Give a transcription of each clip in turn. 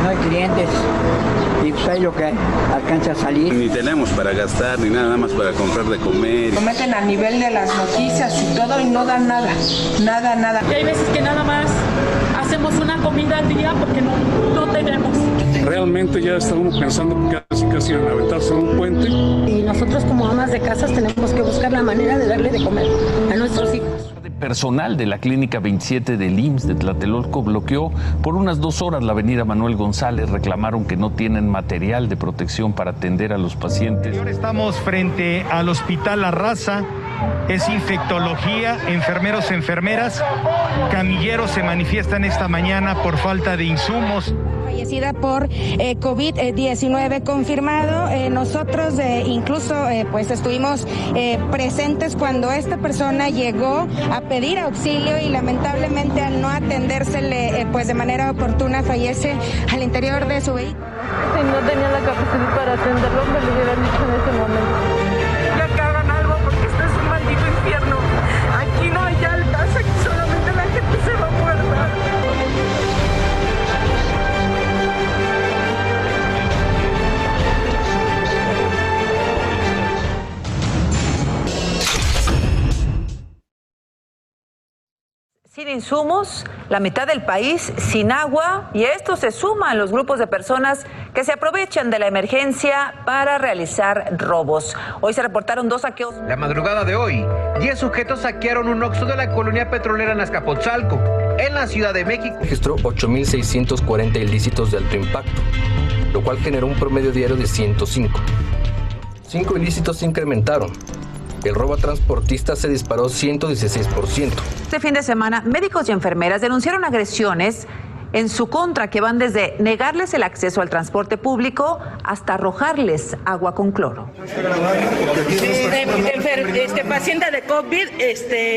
No hay clientes y pues ahí lo que alcanza a salir. Ni tenemos para gastar ni nada más para comprar de comer. Lo meten a nivel de las noticias y todo y no dan nada, nada. Y hay veces que nada más hacemos una comida al día porque no tenemos. Realmente ya estamos pensando casi en aventarse un puente. Y nosotros como amas de casas tenemos que buscar la manera de darle de comer a nuestros hijos. Personal de la Clínica 27 del IMSS de Tlatelolco bloqueó por unas 2 horas la avenida Manuel González. Reclamaron que no tienen material de protección para atender a los pacientes. Ahora estamos frente al Hospital La Raza, es infectología, enfermeros, enfermeras, camilleros se manifiestan esta mañana por falta de insumos. Fallecida por COVID-19 confirmado. Nosotros incluso pues estuvimos presentes cuando esta persona llegó a pedir auxilio y lamentablemente al no atendérsele pues de manera oportuna fallece al interior de su vehículo. Si no tenía la capacidad para atenderlo, me lo hubieran dicho en ese momento. Ya que hagan algo porque esto es un maldito infierno. Aquí no hay altas, aquí solamente la gente se va a muerta. Sin insumos, la mitad del país sin agua, y esto se suma a los grupos de personas que se aprovechan de la emergencia para realizar robos. Hoy se reportaron 2 saqueos. La madrugada de hoy, 10 sujetos saquearon un Oxxo de la colonia petrolera en Azcapotzalco, en la Ciudad de México. Registró 8.640 ilícitos de alto impacto, lo cual generó un promedio diario de 105. 5 ilícitos se incrementaron. El robo a transportistas se disparó 116%. Este fin de semana, médicos y enfermeras denunciaron agresiones en su contra que van desde negarles el acceso al transporte público hasta arrojarles agua con cloro. Paciente de COVID está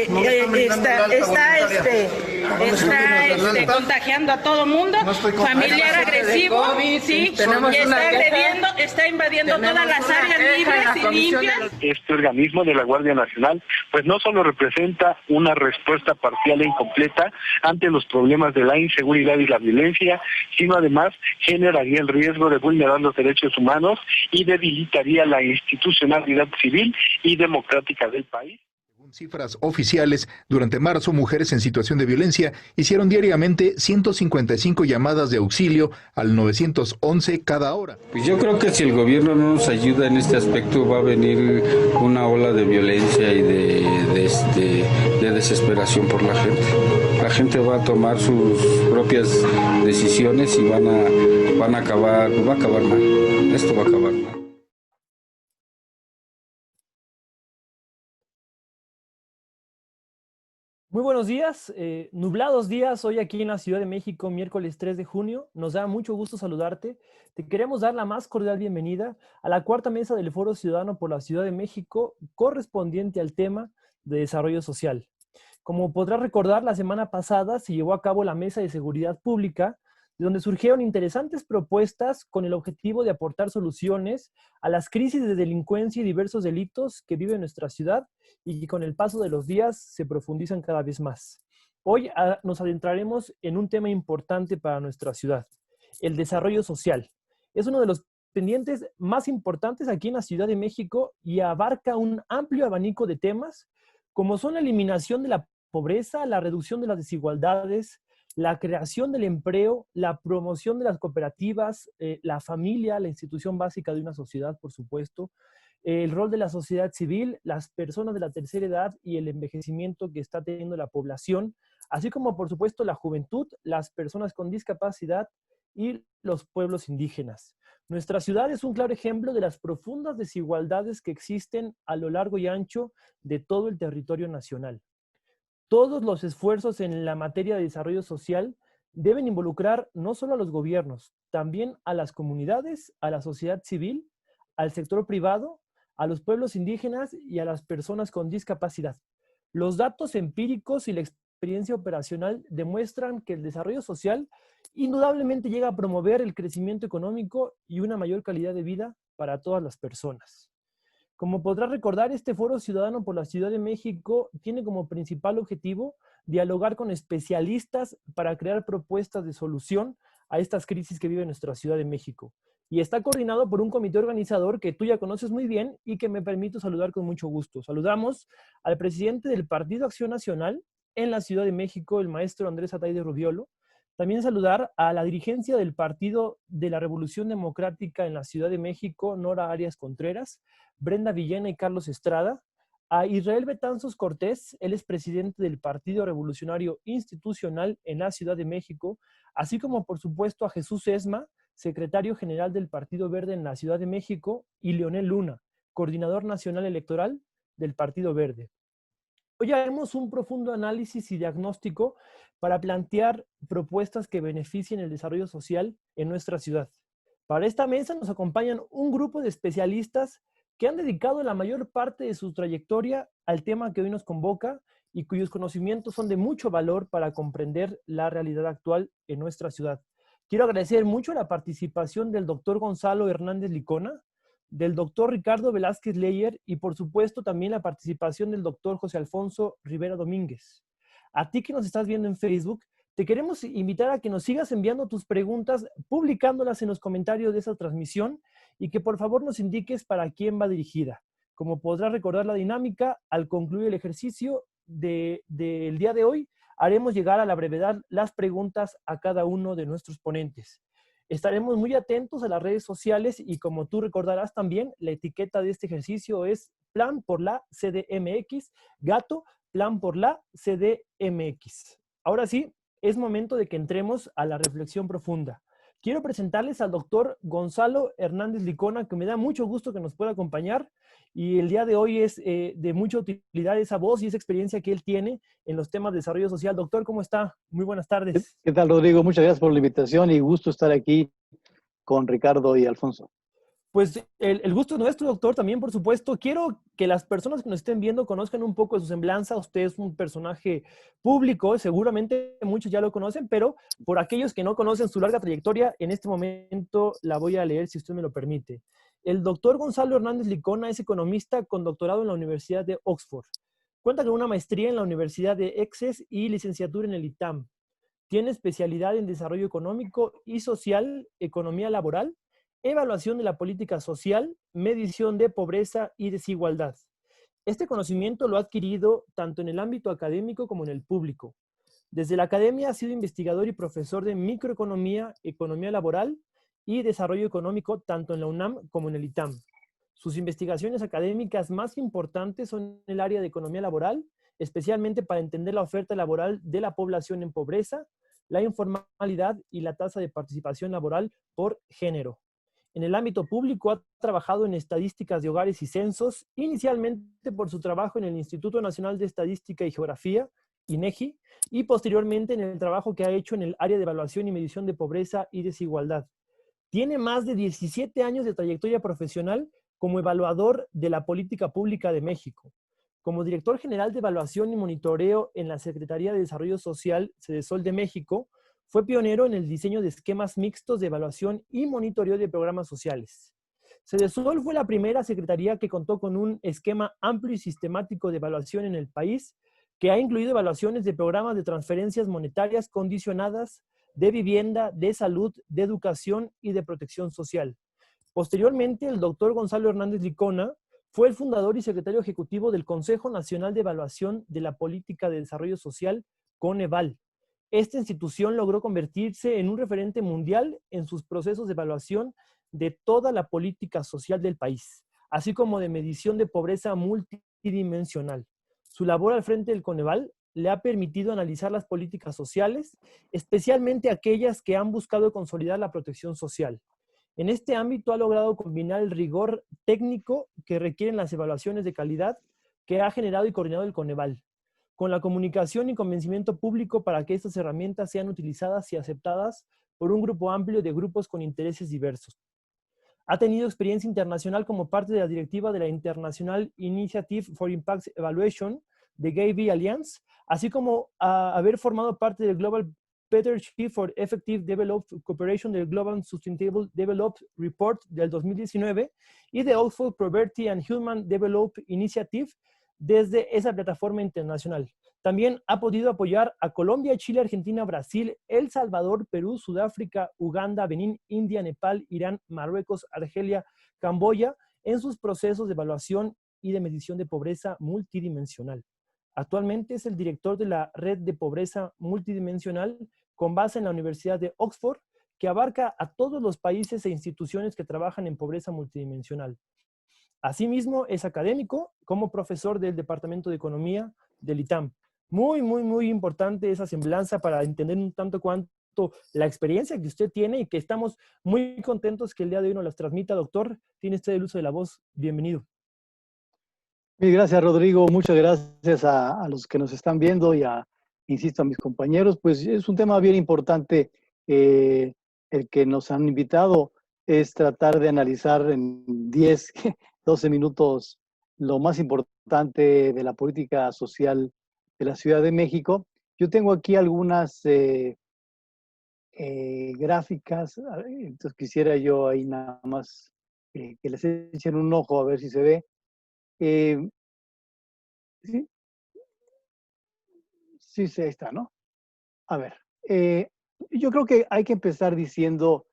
contagiando a todo mundo, familiar agresivo, sí, y está agrediendo, está invadiendo todas las áreas libres y limpias. Este organismo de la Guardia Nacional, pues no solo representa una respuesta parcial e incompleta ante los problemas de la inseguridad y la violencia, sino además generaría el riesgo de vulnerar los derechos humanos y debilitaría la institucionalidad civil y democrática del país. Según cifras oficiales, durante marzo, mujeres en situación de violencia hicieron diariamente 155 llamadas de auxilio al 911 cada hora. Pues yo creo que si el gobierno no nos ayuda en este aspecto, va a venir una ola de violencia y de desesperación por la gente. La gente va a tomar sus propias decisiones y va a acabar mal. Esto va a acabar mal. Muy buenos días, nublados días hoy aquí en la Ciudad de México, miércoles 3 de junio. Nos da mucho gusto saludarte. Te queremos dar la más cordial bienvenida a la cuarta mesa del Foro Ciudadano por la Ciudad de México, correspondiente al tema de desarrollo social. Como podrás recordar, la semana pasada se llevó a cabo la Mesa de Seguridad Pública, de donde surgieron interesantes propuestas con el objetivo de aportar soluciones a las crisis de delincuencia y diversos delitos que vive nuestra ciudad y que con el paso de los días se profundizan cada vez más. Hoy nos adentraremos en un tema importante para nuestra ciudad, el desarrollo social. Es uno de los pendientes más importantes aquí en la Ciudad de México y abarca un amplio abanico de temas, como son la eliminación de la pobreza, la reducción de las desigualdades, la creación del empleo, la promoción de las cooperativas, la familia, la institución básica de una sociedad, por supuesto, el rol de la sociedad civil, las personas de la tercera edad y el envejecimiento que está teniendo la población, así como, por supuesto, la juventud, las personas con discapacidad y los pueblos indígenas. Nuestra ciudad es un claro ejemplo de las profundas desigualdades que existen a lo largo y ancho de todo el territorio nacional. Todos los esfuerzos en la materia de desarrollo social deben involucrar no solo a los gobiernos, también a las comunidades, a la sociedad civil, al sector privado, a los pueblos indígenas y a las personas con discapacidad. Los datos empíricos y la experiencia operacional demuestran que el desarrollo social indudablemente llega a promover el crecimiento económico y una mayor calidad de vida para todas las personas. Como podrás recordar, este Foro Ciudadano por la Ciudad de México tiene como principal objetivo dialogar con especialistas para crear propuestas de solución a estas crisis que vive nuestra Ciudad de México. Y está coordinado por un comité organizador que tú ya conoces muy bien y que me permito saludar con mucho gusto. Saludamos al presidente del Partido Acción Nacional en la Ciudad de México, el maestro Andrés Ataide Rubiolo. También saludar a la dirigencia del Partido de la Revolución Democrática en la Ciudad de México, Nora Arias Contreras, Brenda Villena y Carlos Estrada. A Israel Betanzos Cortés, él es presidente del Partido Revolucionario Institucional en la Ciudad de México, así como por supuesto a Jesús Esma, secretario general del Partido Verde en la Ciudad de México, y Leonel Luna, coordinador nacional electoral del Partido Verde. Hoy haremos un profundo análisis y diagnóstico para plantear propuestas que beneficien el desarrollo social en nuestra ciudad. Para esta mesa nos acompañan un grupo de especialistas que han dedicado la mayor parte de su trayectoria al tema que hoy nos convoca y cuyos conocimientos son de mucho valor para comprender la realidad actual en nuestra ciudad. Quiero agradecer mucho la participación del doctor Gonzalo Hernández Licona, del doctor Ricardo Velázquez Leyer y por supuesto también la participación del doctor José Alfonso Rivera Domínguez. A ti que nos estás viendo en Facebook, te queremos invitar a que nos sigas enviando tus preguntas, publicándolas en los comentarios de esta transmisión y que por favor nos indiques para quién va dirigida. Como podrás recordar la dinámica, al concluir el ejercicio del día de hoy, haremos llegar a la brevedad las preguntas a cada uno de nuestros ponentes. Estaremos muy atentos a las redes sociales y como tú recordarás también, la etiqueta de este ejercicio es Plan por la CDMX, gato, Plan por la CDMX. Ahora sí, es momento de que entremos a la reflexión profunda. Quiero presentarles al doctor Gonzalo Hernández Licona, que me da mucho gusto que nos pueda acompañar. Y el día de hoy es de mucha utilidad esa voz y esa experiencia que él tiene en los temas de desarrollo social. Doctor, ¿cómo está? Muy buenas tardes. ¿Qué tal, Rodrigo? Muchas gracias por la invitación y gusto estar aquí con Ricardo y Alfonso. Pues el gusto es nuestro, doctor, también, por supuesto. Quiero que las personas que nos estén viendo conozcan un poco de su semblanza. Usted es un personaje público, seguramente muchos ya lo conocen, pero por aquellos que no conocen su larga trayectoria, en este momento la voy a leer, si usted me lo permite. El doctor Gonzalo Hernández Licona es economista con doctorado en la Universidad de Oxford. Cuenta con una maestría en la Universidad de Essex y licenciatura en el ITAM. Tiene especialidad en desarrollo económico y social, economía laboral, evaluación de la política social, medición de pobreza y desigualdad. Este conocimiento lo ha adquirido tanto en el ámbito académico como en el público. Desde la academia ha sido investigador y profesor de microeconomía, economía laboral y desarrollo económico tanto en la UNAM como en el ITAM. Sus investigaciones académicas más importantes son en el área de economía laboral, especialmente para entender la oferta laboral de la población en pobreza, la informalidad y la tasa de participación laboral por género. En el ámbito público ha trabajado en estadísticas de hogares y censos, inicialmente por su trabajo en el Instituto Nacional de Estadística y Geografía, INEGI, y posteriormente en el trabajo que ha hecho en el área de evaluación y medición de pobreza y desigualdad. Tiene más de 17 años de trayectoria profesional como evaluador de la política pública de México. Como director general de evaluación y monitoreo en la Secretaría de Desarrollo Social, Cedesol de México, fue pionero en el diseño de esquemas mixtos de evaluación y monitoreo de programas sociales. Cedesol fue la primera secretaría que contó con un esquema amplio y sistemático de evaluación en el país, que ha incluido evaluaciones de programas de transferencias monetarias condicionadas, de vivienda, de salud, de educación y de protección social. Posteriormente, el doctor Gonzalo Hernández Licona fue el fundador y secretario ejecutivo del Consejo Nacional de Evaluación de la Política de Desarrollo Social, CONEVAL. Esta institución logró convertirse en un referente mundial en sus procesos de evaluación de toda la política social del país, así como de medición de pobreza multidimensional. Su labor al frente del CONEVAL le ha permitido analizar las políticas sociales, especialmente aquellas que han buscado consolidar la protección social. En este ámbito ha logrado combinar el rigor técnico que requieren las evaluaciones de calidad que ha generado y coordinado el CONEVAL, con la comunicación y convencimiento público para que estas herramientas sean utilizadas y aceptadas por un grupo amplio de grupos con intereses diversos. Ha tenido experiencia internacional como parte de la directiva de la International Initiative for Impact Evaluation de Gay Alliance, así como haber formado parte del Global Partnership for Effective Development Cooperation del Global Sustainable Development Report del 2019 y de Oxford Poverty and Human Development Initiative desde esa plataforma internacional. También ha podido apoyar a Colombia, Chile, Argentina, Brasil, El Salvador, Perú, Sudáfrica, Uganda, Benín, India, Nepal, Irán, Marruecos, Argelia, Camboya en sus procesos de evaluación y de medición de pobreza multidimensional. Actualmente es el director de la Red de Pobreza Multidimensional con base en la Universidad de Oxford, que abarca a todos los países e instituciones que trabajan en pobreza multidimensional. Asimismo, es académico como profesor del Departamento de Economía del ITAM. Muy importante esa semblanza para entender un tanto cuanto la experiencia que usted tiene y que estamos muy contentos que el día de hoy nos las transmita. Doctor, tiene usted el uso de la voz. Bienvenido. Mil gracias, Rodrigo. Muchas gracias a los que nos están viendo y insisto, a mis compañeros. Pues es un tema bien importante el que nos han invitado. Es tratar de analizar en 10, 12 minutos lo más importante de la política social de la Ciudad de México. Yo tengo aquí algunas gráficas, entonces quisiera yo ahí nada más que les echen un ojo a ver si se ve. ¿Sí? Sí, sí, ahí está, ¿no? A ver, yo creo que hay que empezar diciendo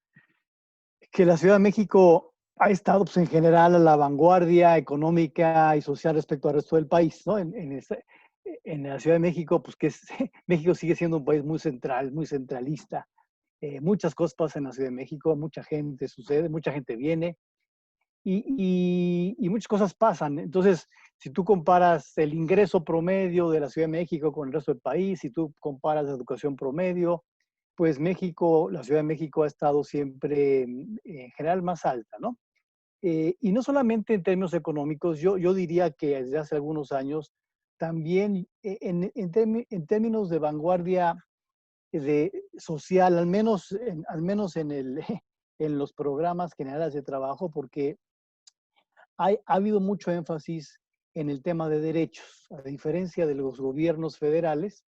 que la Ciudad de México ha estado pues, en general a la vanguardia económica y social respecto al resto del país, ¿no? En la Ciudad de México, pues que México sigue siendo un país muy central, muy centralista. Muchas cosas pasan en la Ciudad de México, mucha gente sucede, mucha gente viene y muchas cosas pasan. Entonces, si tú comparas el ingreso promedio de la Ciudad de México con el resto del país, si tú comparas la educación promedio, pues México, la Ciudad de México ha estado siempre en general más alta, ¿no? Y no solamente en términos económicos, yo diría que desde hace algunos años también en términos de vanguardia social, al menos en los programas generales de trabajo, porque ha habido mucho énfasis en el tema de derechos, a diferencia de los gobiernos federales.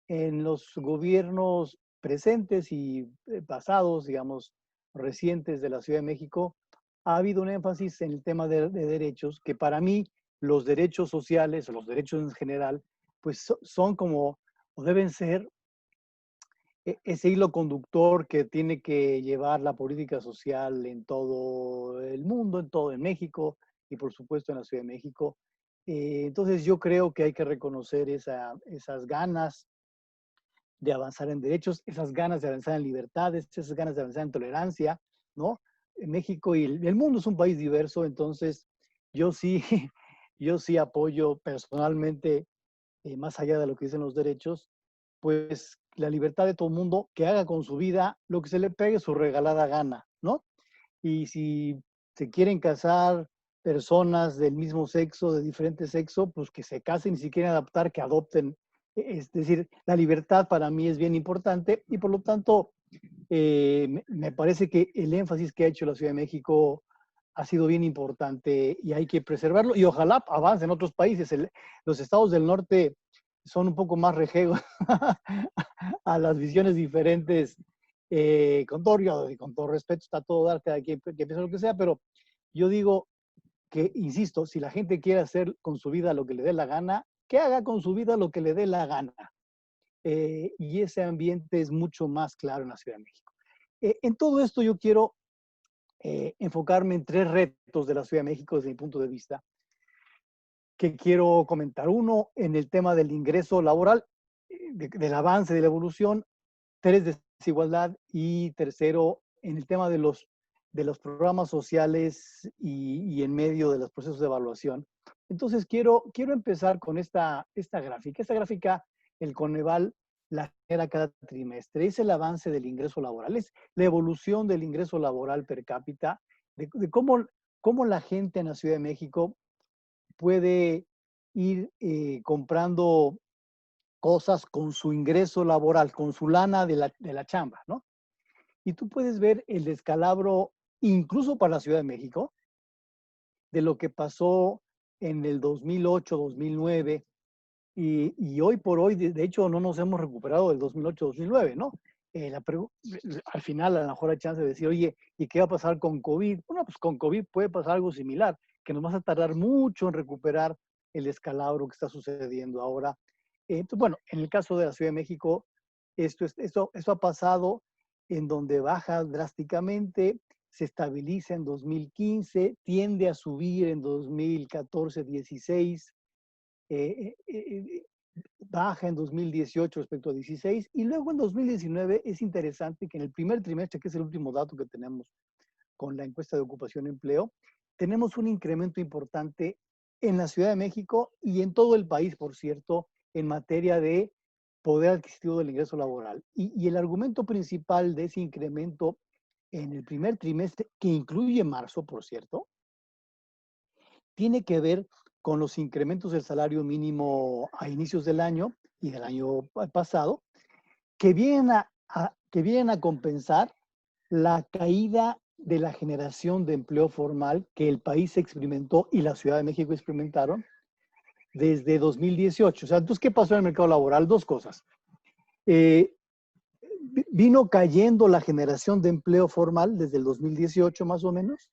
En los gobiernos presentes y pasados, digamos, recientes de la Ciudad de México, ha habido un énfasis en el tema de derechos, que para mí los derechos sociales o los derechos en general, pues son como, o deben ser, ese hilo conductor que tiene que llevar la política social en todo el mundo, en México y por supuesto en la Ciudad de México. Entonces yo creo que hay que reconocer esas ganas de avanzar en derechos, esas ganas de avanzar en libertades, esas ganas de avanzar en tolerancia, ¿no? En México y el mundo es un país diverso, entonces yo sí apoyo personalmente, más allá de lo que dicen los derechos, pues la libertad de todo el mundo, que haga con su vida lo que se le pegue su regalada gana, ¿no? Y si se quieren casar personas del mismo sexo, de diferente sexo, pues que se casen, y si quieren adoptar, que adopten. Es decir, la libertad para mí es bien importante y por lo tanto me parece que el énfasis que ha hecho la Ciudad de México ha sido bien importante y hay que preservarlo y ojalá avance en otros países. Los estados del norte son un poco más rejegos a las visiones diferentes, con todo respeto, está todo dar, cada quien que piensa lo que sea, pero yo digo que, insisto, si la gente quiere hacer con su vida lo que le dé la gana, que haga con su vida lo que le dé la gana. Y ese ambiente es mucho más claro en la Ciudad de México. En todo esto yo quiero enfocarme en 3 retos de la Ciudad de México desde mi punto de vista, que quiero comentar. Uno, en el tema del ingreso laboral, del avance, de la evolución. 3, desigualdad. Y tercero, en el tema de los programas sociales y en medio de los procesos de evaluación. Entonces, quiero empezar con esta gráfica. Esta gráfica, el Coneval la genera cada trimestre. Es el avance del ingreso laboral. Es la evolución del ingreso laboral per cápita, de cómo la gente en la Ciudad de México puede ir comprando cosas con su ingreso laboral, con su lana de la chamba, ¿no? Y tú puedes ver el descalabro, incluso para la Ciudad de México, de lo que pasó en el 2008, 2009, y hoy por hoy, de hecho, no nos hemos recuperado del 2008, 2009, ¿no? Al final, a lo mejor hay chance de decir, oye, ¿y qué va a pasar con COVID? Bueno, pues con COVID puede pasar algo similar, que nos va a tardar mucho en recuperar el descalabro que está sucediendo ahora Entonces, bueno, en el caso de la Ciudad de México, esto ha pasado en donde baja drásticamente, se estabiliza en 2015, tiende a subir en 2014-16, baja en 2018 respecto a 16, y luego en 2019 es interesante que en el primer trimestre, que es el último dato que tenemos con la encuesta de ocupación y empleo, tenemos un incremento importante en la Ciudad de México y en todo el país, por cierto, en materia de poder adquisitivo del ingreso laboral. Y el argumento principal de ese incremento en el primer trimestre, que incluye marzo, por cierto, tiene que ver con los incrementos del salario mínimo a inicios del año y del año pasado, que vienen a compensar la caída de la generación de empleo formal que el país experimentó y la Ciudad de México experimentaron desde 2018. O sea, entonces, ¿qué pasó en el mercado laboral? Dos cosas. Vino cayendo la generación de empleo formal desde el 2018 más o menos,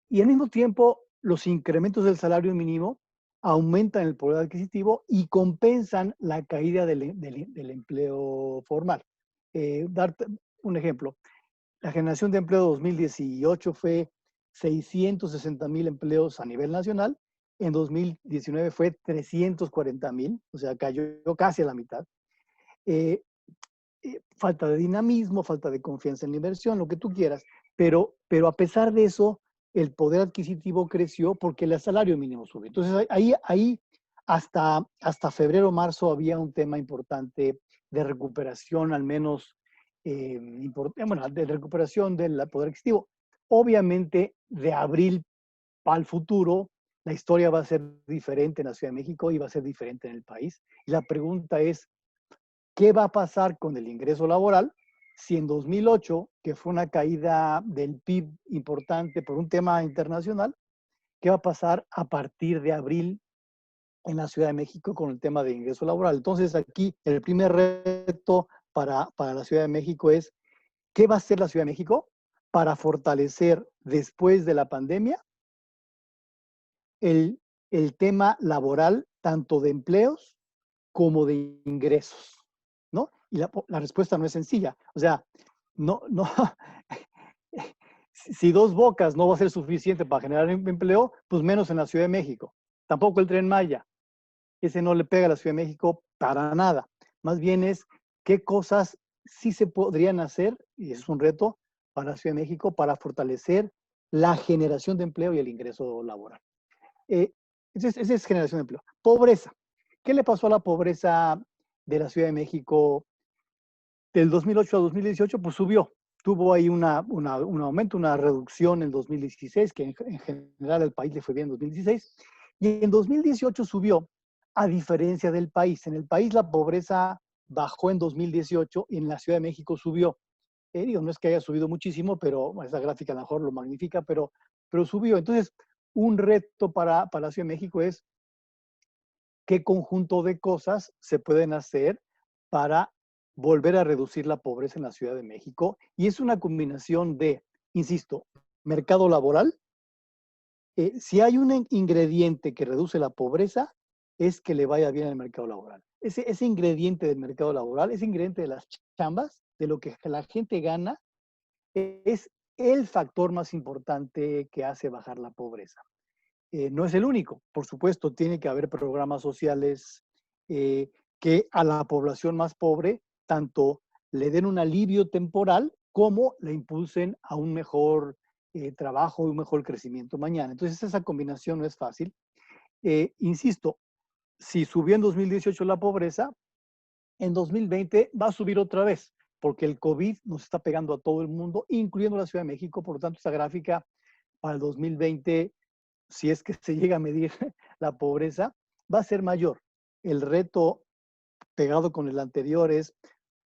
y al mismo tiempo los incrementos del salario mínimo aumentan el poder adquisitivo y compensan la caída del empleo formal. Darte un ejemplo, la generación de empleo de 2018 fue 660,000 empleos a nivel nacional, en 2019 fue 340,000, o sea, cayó casi a la mitad. Falta de dinamismo, falta de confianza en la inversión, lo que tú quieras, pero a pesar de eso, el poder adquisitivo creció porque el salario mínimo subió. Entonces, ahí hasta febrero, marzo había un tema importante de recuperación, al menos, de recuperación del poder adquisitivo. Obviamente, de abril para el futuro, la historia va a ser diferente en la Ciudad de México y va a ser diferente en el país. Y la pregunta es, ¿qué va a pasar con el ingreso laboral si en 2008, que fue una caída del PIB importante por un tema internacional, qué va a pasar a partir de abril en la Ciudad de México con el tema de ingreso laboral? Entonces, aquí el primer reto para la Ciudad de México es, ¿qué va a hacer la Ciudad de México para fortalecer después de la pandemia el tema laboral, tanto de empleos como de ingresos? ¿No? Y la respuesta no es sencilla. O sea, no, si Dos Bocas no va a ser suficiente para generar empleo, pues menos en la Ciudad de México. Tampoco el Tren Maya. Ese no le pega a la Ciudad de México para nada. Más bien es qué cosas sí se podrían hacer, y es un reto para la Ciudad de México, para fortalecer la generación de empleo y el ingreso laboral. Esa es generación de empleo. Pobreza. ¿Qué le pasó a la pobreza de la Ciudad de México del 2008 a 2018? Pues subió. Tuvo ahí un aumento, una reducción en 2016, que en general al país le fue bien en 2016. Y en 2018 subió, a diferencia del país. En el país la pobreza bajó en 2018 y en la Ciudad de México subió. No es que haya subido muchísimo, pero esa gráfica a lo mejor lo magnifica, pero subió. Entonces, un reto para la Ciudad de México es qué conjunto de cosas se pueden hacer para volver a reducir la pobreza en la Ciudad de México. Y es una combinación de, insisto, mercado laboral. Si hay un ingrediente que reduce la pobreza, es que le vaya bien al mercado laboral. Ese ingrediente del mercado laboral, ese ingrediente de las chambas, de lo que la gente gana, es el factor más importante que hace bajar la pobreza. No es el único, por supuesto, tiene que haber programas sociales que a la población más pobre tanto le den un alivio temporal como le impulsen a un mejor trabajo y un mejor crecimiento mañana. Entonces, esa combinación no es fácil. Insisto, si subió en 2018 la pobreza, en 2020 va a subir otra vez, porque el COVID nos está pegando a todo el mundo, incluyendo la Ciudad de México. Por lo tanto, esa gráfica para el 2020, si es que se llega a medir la pobreza, va a ser mayor. El reto pegado con el anterior es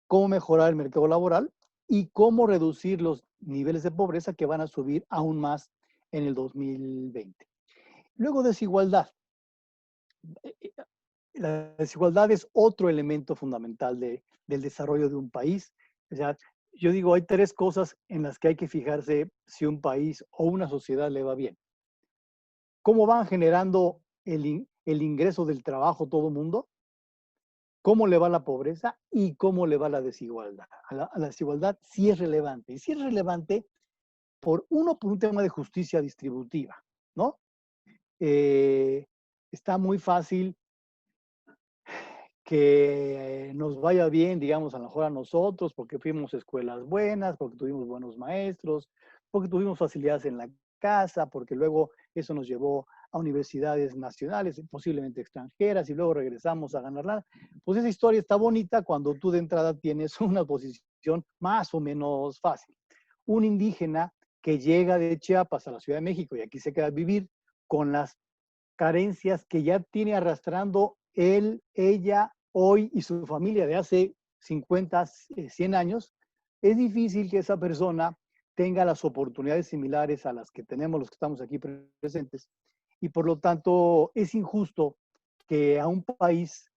cómo mejorar el mercado laboral y cómo reducir los niveles de pobreza que van a subir aún más en el 2020. Luego, desigualdad. La desigualdad es otro elemento fundamental del desarrollo de un país. O sea, yo digo, hay tres cosas en las que hay que fijarse si un país o una sociedad le va bien. ¿Cómo van generando el ingreso del trabajo todo el mundo? cómo le va la pobreza y cómo le va la desigualdad. A la desigualdad sí es relevante. Y sí es relevante por un tema de justicia distributiva, ¿no? Está muy fácil que nos vaya bien, digamos, a lo mejor a nosotros, porque fuimos a escuelas buenas, porque tuvimos buenos maestros, porque tuvimos facilidades en la casa, porque luego eso nos llevó a universidades nacionales, posiblemente extranjeras, y luego regresamos a ganarla. Pues esa historia está bonita cuando tú de entrada tienes una posición más o menos fácil. Un indígena que llega de Chiapas a la Ciudad de México y aquí se queda a vivir con las carencias que ya tiene arrastrando él, ella, hoy y su familia de hace 50, 100 años, es difícil que esa persona tenga las oportunidades similares a las que tenemos los que estamos aquí presentes. Y por lo tanto es injusto que a un país,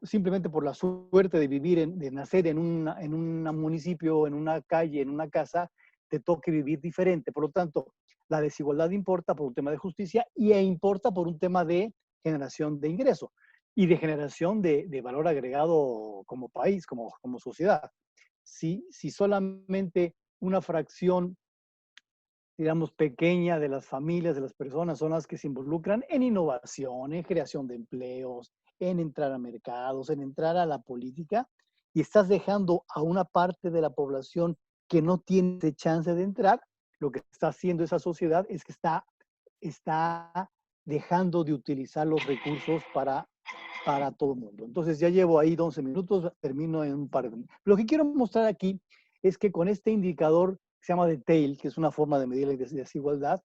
simplemente por la suerte de vivir, de nacer en un municipio, en una calle, en una casa, te toque vivir diferente. Por lo tanto, la desigualdad importa por un tema de justicia y importa por un tema de generación de ingreso y de generación de valor agregado como país, como sociedad. Si solamente una fracción, digamos, pequeña de las familias, de las personas son las que se involucran en innovación, en creación de empleos, en entrar a mercados, en entrar a la política, y estás dejando a una parte de la población que no tiene chance de entrar, lo que está haciendo esa sociedad es que está dejando de utilizar los recursos para todo el mundo. Entonces ya llevo ahí 11 minutos, termino en un par de minutos. Lo que quiero mostrar aquí es que con este indicador que se llama detail, que es una forma de medir la desigualdad,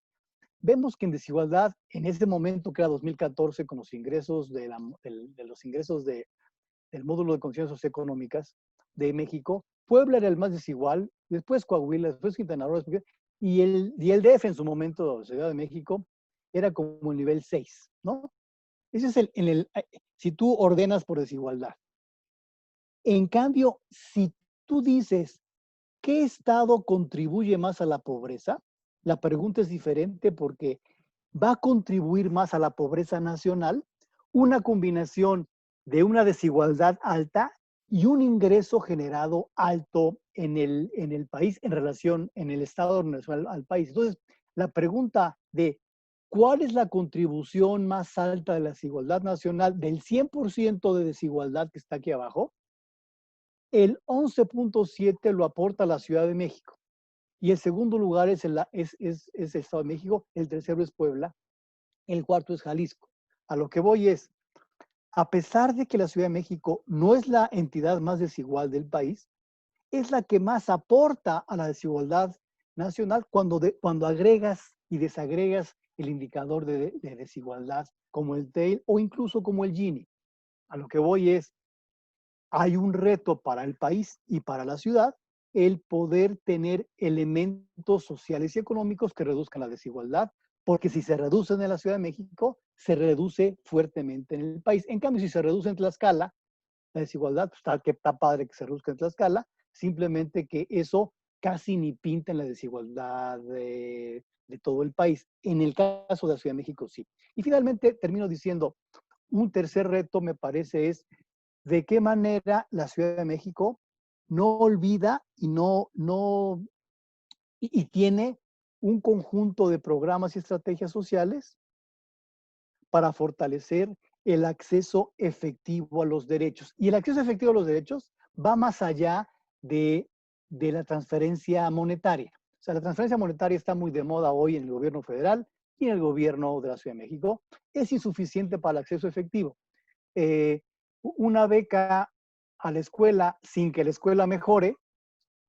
vemos que en desigualdad, en ese momento que era 2014, con los ingresos del módulo de condiciones socioeconómicas de México, Puebla era el más desigual, después Coahuila, después Quintana Roo, y el DF en su momento, Ciudad de México, era como el nivel 6, ¿no? Ese es si tú ordenas por desigualdad. En cambio, si tú dices, ¿qué estado contribuye más a la pobreza? La pregunta es diferente porque va a contribuir más a la pobreza nacional una combinación de una desigualdad alta y un ingreso generado alto en el país en relación, en el estado nacional al país. Entonces, la pregunta de ¿cuál es la contribución más alta de la desigualdad nacional del 100% de desigualdad que está aquí abajo? El 11.7 lo aporta la Ciudad de México. Y el segundo lugar es el Estado de México, el tercero es Puebla, el cuarto es Jalisco. A lo que voy es, a pesar de que la Ciudad de México no es la entidad más desigual del país, es la que más aporta a la desigualdad nacional cuando agregas y desagregas el indicador de desigualdad como el TAIL o incluso como el Gini. A lo que voy es, hay un reto para el país y para la ciudad el poder tener elementos sociales y económicos que reduzcan la desigualdad, porque si se reducen en la Ciudad de México, se reduce fuertemente en el país. En cambio, si se reduce en Tlaxcala, la desigualdad, pues está padre que se reduzca en Tlaxcala, simplemente que eso casi ni pinta en la desigualdad de todo el país. En el caso de la Ciudad de México, sí. Y finalmente termino diciendo, un tercer reto me parece es de qué manera la Ciudad de México no olvida y tiene un conjunto de programas y estrategias sociales para fortalecer el acceso efectivo a los derechos. Y el acceso efectivo a los derechos va más allá de la transferencia monetaria. O sea, la transferencia monetaria está muy de moda hoy en el gobierno federal y en el gobierno de la Ciudad de México. Es insuficiente para el acceso efectivo. Una beca a la escuela sin que la escuela mejore,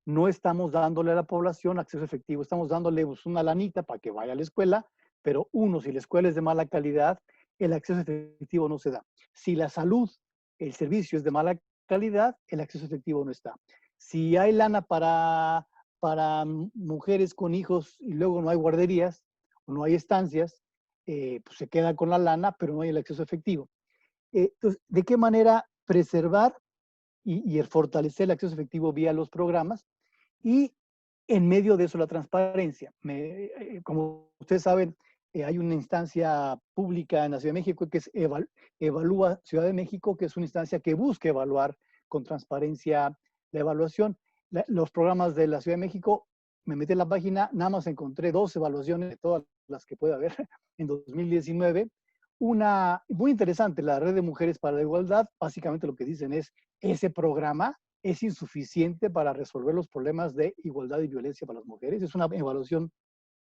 no estamos dándole a la población acceso efectivo. Estamos dándole una lanita para que vaya a la escuela, pero si la escuela es de mala calidad, el acceso efectivo no se da. Si la salud, el servicio es de mala calidad, el acceso efectivo no está. Si hay lana para mujeres con hijos y luego no hay guarderías, o no hay estancias, pues se queda con la lana, pero no hay el acceso efectivo. Entonces, ¿de qué manera preservar y fortalecer el acceso efectivo vía los programas? Y en medio de eso la transparencia. Como ustedes saben, hay una instancia pública en la Ciudad de México que es Evalúa Ciudad de México, que es una instancia que busca evaluar con transparencia la evaluación. Los programas de la Ciudad de México, me metí en la página, nada más encontré 2 evaluaciones de todas las que puede haber en 2019. Una muy interesante, la Red de Mujeres para la Igualdad, básicamente lo que dicen es, ese programa es insuficiente para resolver los problemas de igualdad y violencia para las mujeres. Es una evaluación,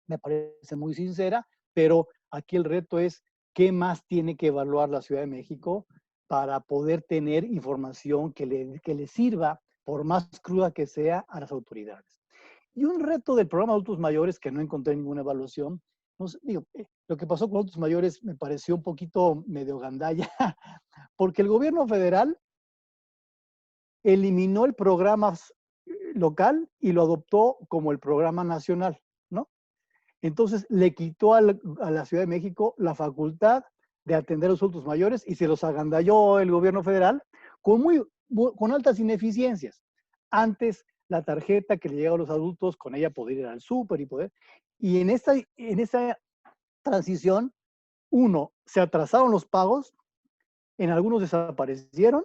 me parece muy sincera, pero aquí el reto es, ¿qué más tiene que evaluar la Ciudad de México para poder tener información que le sirva, por más cruda que sea, a las autoridades? Y un reto del programa de adultos mayores que no encontré ninguna evaluación, no sé, digo, lo que pasó con adultos mayores me pareció un poquito medio gandalla, porque el gobierno federal eliminó el programa local y lo adoptó como el programa nacional, ¿no? Entonces le quitó a la Ciudad de México la facultad de atender a los adultos mayores y se los agandalló el gobierno federal con altas ineficiencias. Antes, la tarjeta que le llega a los adultos, con ella poder ir al súper y en esta transición, se atrasaron los pagos, en algunos desaparecieron,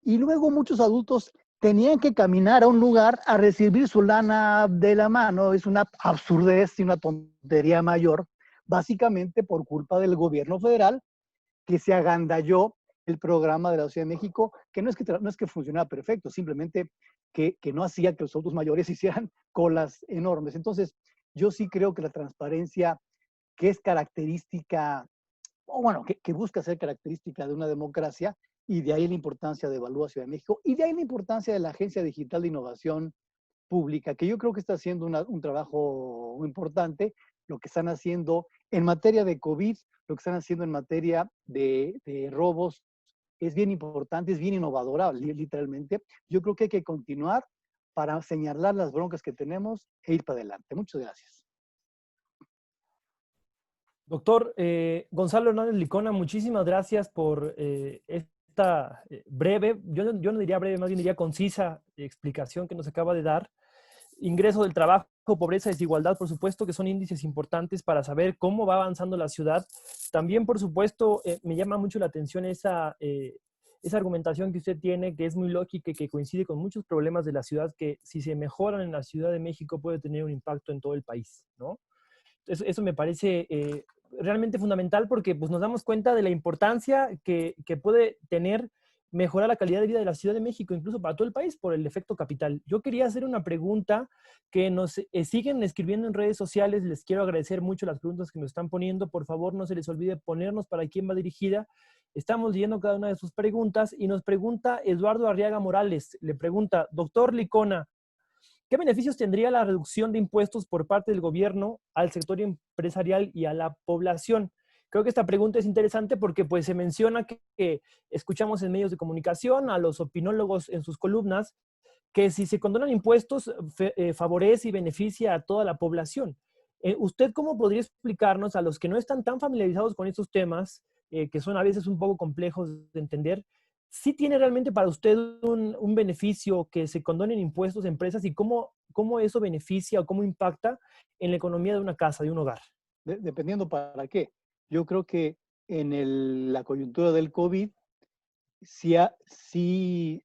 y luego muchos adultos tenían que caminar a un lugar a recibir su lana de la mano. Es una absurdez y una tontería mayor, básicamente por culpa del gobierno federal, que se agandalló el programa de la Ciudad de México, que no es que funcionara perfecto, simplemente que no hacía que los adultos mayores hicieran colas enormes. Entonces, yo sí creo que la transparencia, que es característica, o bueno, que busca ser característica de una democracia, y de ahí la importancia de Evalúa Ciudad de México, y de ahí la importancia de la Agencia Digital de Innovación Pública, que yo creo que está haciendo un trabajo muy importante, lo que están haciendo en materia de COVID, lo que están haciendo en materia de robos, es bien importante, es bien innovadora, literalmente. Yo creo que hay que continuar para señalar las broncas que tenemos e ir para adelante. Muchas gracias. Doctor Gonzalo Hernández Licona, muchísimas gracias por esta breve, yo no diría breve, más bien diría concisa explicación que nos acaba de dar. Ingreso del trabajo, pobreza, desigualdad, por supuesto que son índices importantes para saber cómo va avanzando la ciudad. También, por supuesto, me llama mucho la atención esa argumentación que usted tiene, que es muy lógica y que coincide con muchos problemas de la ciudad, que si se mejoran en la Ciudad de México puede tener un impacto en todo el país, ¿no? Eso me parece realmente fundamental, porque pues, nos damos cuenta de la importancia que puede tener mejorar la calidad de vida de la Ciudad de México, incluso para todo el país, por el efecto capital. Yo quería hacer una pregunta que nos siguen escribiendo en redes sociales. Les quiero agradecer mucho las preguntas que nos están poniendo. Por favor, no se les olvide ponernos para quién va dirigida. Estamos leyendo cada una de sus preguntas y nos pregunta Eduardo Arriaga Morales. Le pregunta, doctor Licona, ¿qué beneficios tendría la reducción de impuestos por parte del gobierno al sector empresarial y a la población? Creo que esta pregunta es interesante porque pues, se menciona que escuchamos en medios de comunicación a los opinólogos en sus columnas que si se condonan impuestos favorece y beneficia a toda la población. ¿Usted cómo podría explicarnos a los que no están tan familiarizados con estos temas, que son a veces un poco complejos de entender, si tiene realmente para usted un beneficio que se condonen impuestos a empresas y cómo eso beneficia o cómo impacta en la economía de una casa, de un hogar? Dependiendo para qué. Yo creo que en la coyuntura del COVID sí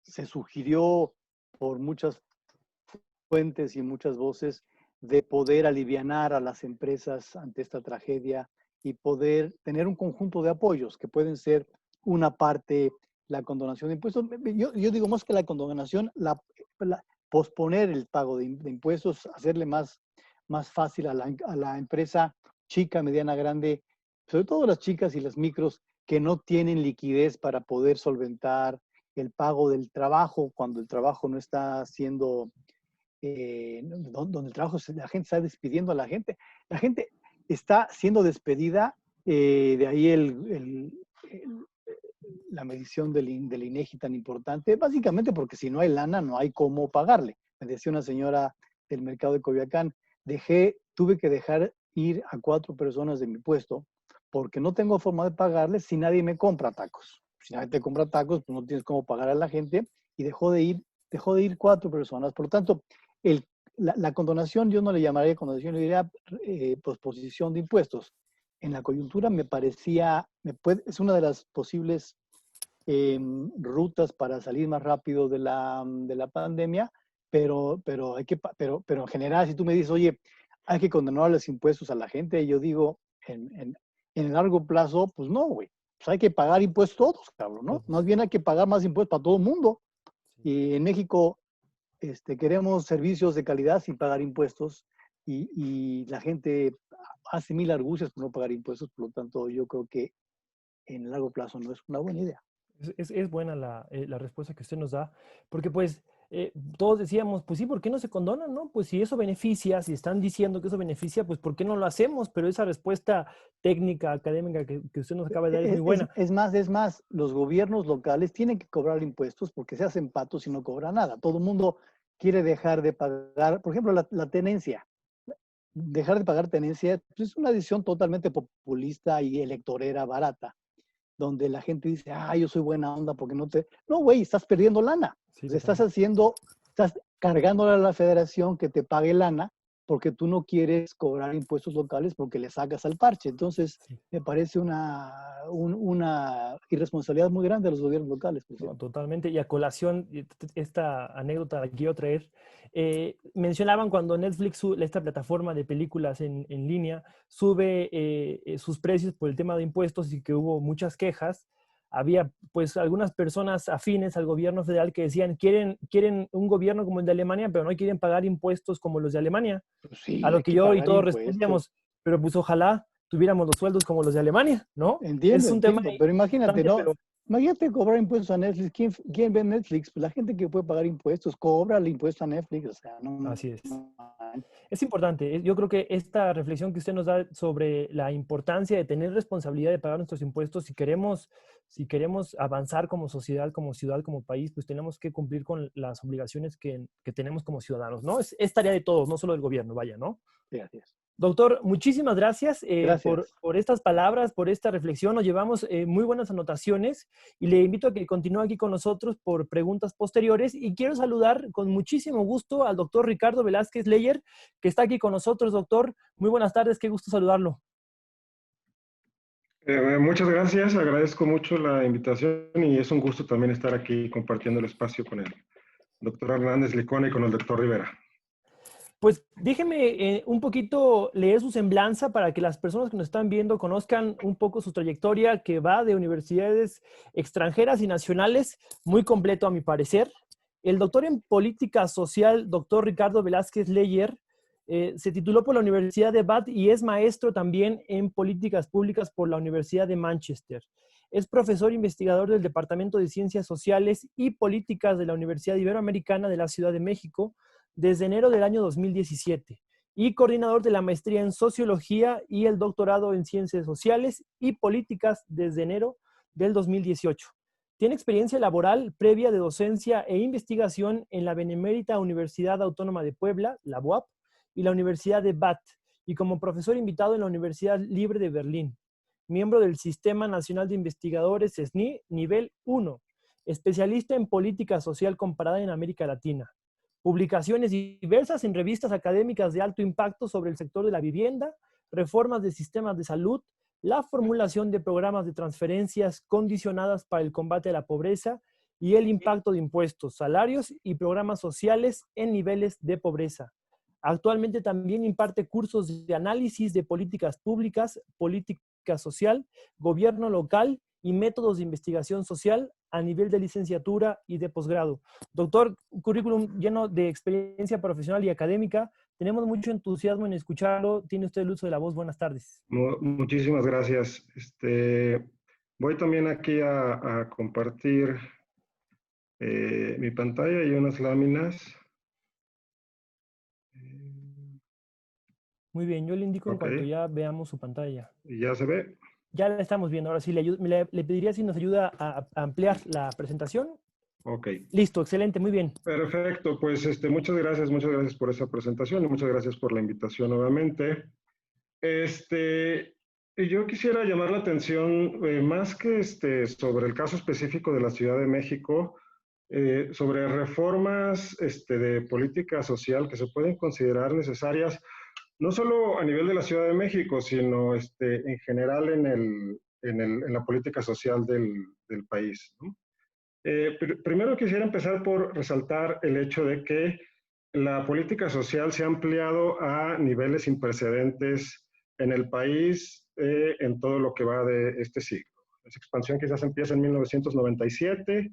se sugirió por muchas fuentes y muchas voces de poder alivianar a las empresas ante esta tragedia y poder tener un conjunto de apoyos que pueden ser una parte la condonación de impuestos. Yo digo más que la condonación, posponer el pago de impuestos, hacerle más fácil a la empresa chica, mediana, grande, sobre todo las chicas y las micros que no tienen liquidez para poder solventar el pago del trabajo cuando el trabajo no está siendo, donde el trabajo, la gente está despidiendo a la gente. La gente está siendo despedida, de ahí la medición del INEGI tan importante, básicamente porque si no hay lana no hay cómo pagarle. Me decía una señora del mercado de Coyoacán, tuve que dejar ir a 4 personas de mi puesto porque no tengo forma de pagarles si nadie me compra tacos. Si nadie te compra tacos, pues no tienes cómo pagar a la gente, y dejó de ir 4 personas. Por lo tanto, la condonación yo no le llamaría condonación, le diría posposición de impuestos. En la coyuntura me parecía, es una de las posibles rutas para salir más rápido de la pandemia, pero en general, si tú me dices, oye, hay que condonar los impuestos a la gente, yo digo, en el largo plazo, pues no, güey. Pues hay que pagar impuestos todos, cabrón, ¿no? Más bien hay que pagar más impuestos para todo el mundo. Y en México queremos servicios de calidad sin pagar impuestos y la gente hace mil argucias por no pagar impuestos, por lo tanto yo creo que en el largo plazo no es una buena idea. Es buena la respuesta que usted nos da, porque pues todos decíamos, pues sí, ¿por qué no se condonan, no? Pues si eso beneficia, si están diciendo que eso beneficia, pues ¿por qué no lo hacemos? Pero esa respuesta técnica, académica que usted nos acaba de dar es muy buena. Es más, los gobiernos locales tienen que cobrar impuestos porque se hacen patos y no cobran nada. Todo el mundo quiere dejar de pagar, por ejemplo, la tenencia. Dejar de pagar tenencia pues, es una decisión totalmente populista y electorera barata, donde la gente dice, yo soy buena onda porque no te... No, güey, estás perdiendo lana. Sí, estás cargándole a la federación que te pague lana porque tú no quieres cobrar impuestos locales porque le sacas al parche. Entonces, me parece una irresponsabilidad muy grande de los gobiernos locales. No, totalmente. Y a colación, esta anécdota la quiero traer. Mencionaban cuando Netflix, esta plataforma de películas en línea, sube sus precios por el tema de impuestos y que hubo muchas quejas. Había pues algunas personas afines al gobierno federal que decían quieren un gobierno como el de Alemania, pero no quieren pagar impuestos como los de Alemania. Sí, a lo que yo y todos respondíamos, pero pues ojalá tuviéramos los sueldos como los de Alemania, ¿no? Entiendo, es un tema pero imagínate, ¿no? Pero... Imagínate cobrar impuestos a Netflix. ¿Quién ve Netflix? Pues la gente que puede pagar impuestos, cobra el impuesto a Netflix. O sea, no, así es. Es importante. Yo creo que esta reflexión que usted nos da sobre la importancia de tener responsabilidad de pagar nuestros impuestos, si queremos avanzar como sociedad, como ciudad, como país, pues tenemos que cumplir con las obligaciones que tenemos como ciudadanos, ¿no? Es tarea de todos, no solo del gobierno, vaya, ¿no? Gracias. Doctor, muchísimas gracias, por estas palabras, por esta reflexión. Nos llevamos muy buenas anotaciones y le invito a que continúe aquí con nosotros por preguntas posteriores. Y quiero saludar con muchísimo gusto al doctor Ricardo Velázquez Leyer, que está aquí con nosotros. Doctor, muy buenas tardes, qué gusto saludarlo. Muchas gracias, agradezco mucho la invitación y es un gusto también estar aquí compartiendo el espacio con el doctor Hernández Licona y con el doctor Rivera. Pues déjeme un poquito leer su semblanza para que las personas que nos están viendo conozcan un poco su trayectoria, que va de universidades extranjeras y nacionales, muy completo a mi parecer. El doctor en política social, doctor Ricardo Velázquez Leyer, se tituló por la Universidad de Bath y es maestro también en políticas públicas por la Universidad de Manchester. Es profesor investigador del Departamento de Ciencias Sociales y Políticas de la Universidad Iberoamericana de la Ciudad de México, desde enero del año 2017 y coordinador de la maestría en Sociología y el doctorado en Ciencias Sociales y Políticas desde enero del 2018. Tiene experiencia laboral previa de docencia e investigación en la Benemérita Universidad Autónoma de Puebla, la UAP, y la Universidad de Bath, y como profesor invitado en la Universidad Libre de Berlín. Miembro del Sistema Nacional de Investigadores SNI, nivel 1, especialista en política social comparada en América Latina. Publicaciones diversas en revistas académicas de alto impacto sobre el sector de la vivienda, reformas de sistemas de salud, la formulación de programas de transferencias condicionadas para el combate a la pobreza y el impacto de impuestos, salarios y programas sociales en niveles de pobreza. Actualmente también imparte cursos de análisis de políticas públicas, política social, gobierno local y métodos de investigación social a nivel de licenciatura y de posgrado. Doctor, un currículum lleno de experiencia profesional y académica. Tenemos mucho entusiasmo en escucharlo. Tiene usted el uso de la voz. Buenas tardes. Muchísimas gracias. Voy también aquí a compartir mi pantalla y unas láminas. Muy bien, yo le indico en cuanto ya veamos su pantalla. ¿Y ya se ve? Ya la estamos viendo. Ahora sí, le pediría si nos ayuda a ampliar la presentación. Ok. Listo, excelente, muy bien. Perfecto, pues muchas gracias por esa presentación y muchas gracias por la invitación nuevamente. Yo quisiera llamar la atención más que sobre el caso específico de la Ciudad de México, sobre reformas de política social que se pueden considerar necesarias, no solo a nivel de la Ciudad de México, sino en general en la política social del país, ¿no? Primero quisiera empezar por resaltar el hecho de que la política social se ha ampliado a niveles sin precedentes en el país en todo lo que va de este siglo. Esa expansión quizás empieza en 1997,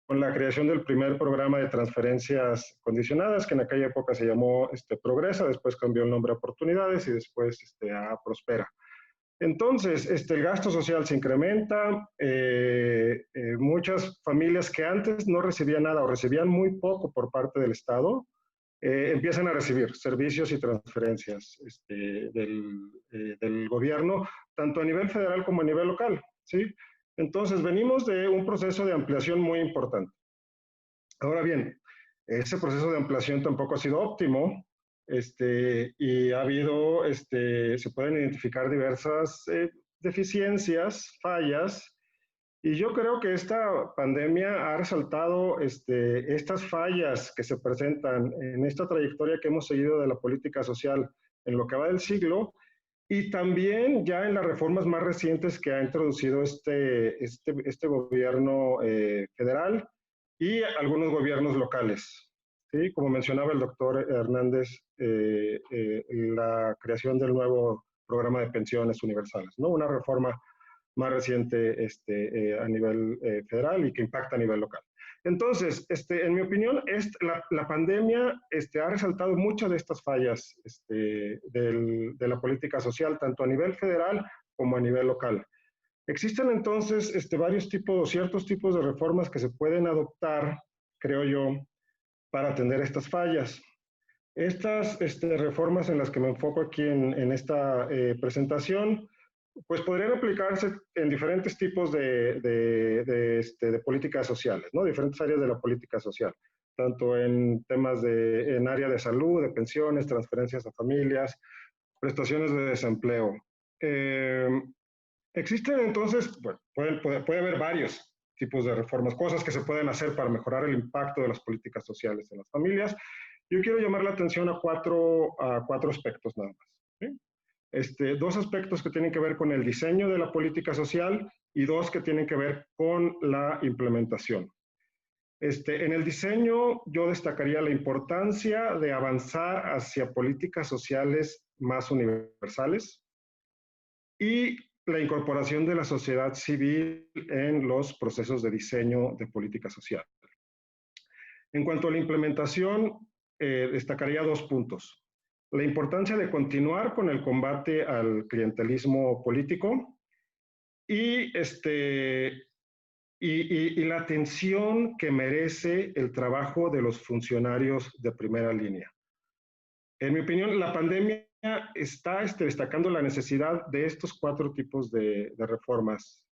con la creación del primer programa de transferencias condicionadas, que en aquella época se llamó Progresa, después cambió el nombre a Oportunidades y después a Prospera. Entonces, el gasto social se incrementa, muchas familias que antes no recibían nada o recibían muy poco por parte del Estado, empiezan a recibir servicios y transferencias del gobierno, tanto a nivel federal como a nivel local, ¿sí? Entonces, venimos de un proceso de ampliación muy importante. Ahora bien, ese proceso de ampliación tampoco ha sido óptimo, y ha habido, se pueden identificar diversas deficiencias, fallas, y yo creo que esta pandemia ha resaltado estas fallas que se presentan en esta trayectoria que hemos seguido de la política social en lo que va del siglo, y también ya en las reformas más recientes que ha introducido este gobierno federal y algunos gobiernos locales. ¿Sí? Como mencionaba el doctor Hernández, la creación del nuevo programa de pensiones universales, ¿no? Una reforma más reciente a nivel federal y que impacta a nivel local. Entonces, en mi opinión, la pandemia ha resaltado muchas de estas fallas de la política social, tanto a nivel federal como a nivel local. Existen entonces ciertos tipos de reformas que se pueden adoptar, creo yo, para atender estas fallas. Estas reformas en las que me enfoco aquí en esta presentación, pues podrían aplicarse en diferentes tipos de políticas sociales, ¿no? Diferentes áreas de la política social, tanto en temas en área de salud, de pensiones, transferencias a familias, prestaciones de desempleo. Existen entonces, bueno, puede haber varios tipos de reformas, cosas que se pueden hacer para mejorar el impacto de las políticas sociales en las familias. Yo quiero llamar la atención a cuatro aspectos nada más, ¿sí? Dos aspectos que tienen que ver con el diseño de la política social y dos que tienen que ver con la implementación. En el diseño yo destacaría la importancia de avanzar hacia políticas sociales más universales y la incorporación de la sociedad civil en los procesos de diseño de política social. En cuanto a la implementación, destacaría dos puntos. La importancia de continuar con el combate al clientelismo político y la atención que merece el trabajo de los funcionarios de primera línea. En mi opinión, la pandemia está destacando la necesidad de estos cuatro tipos de reformas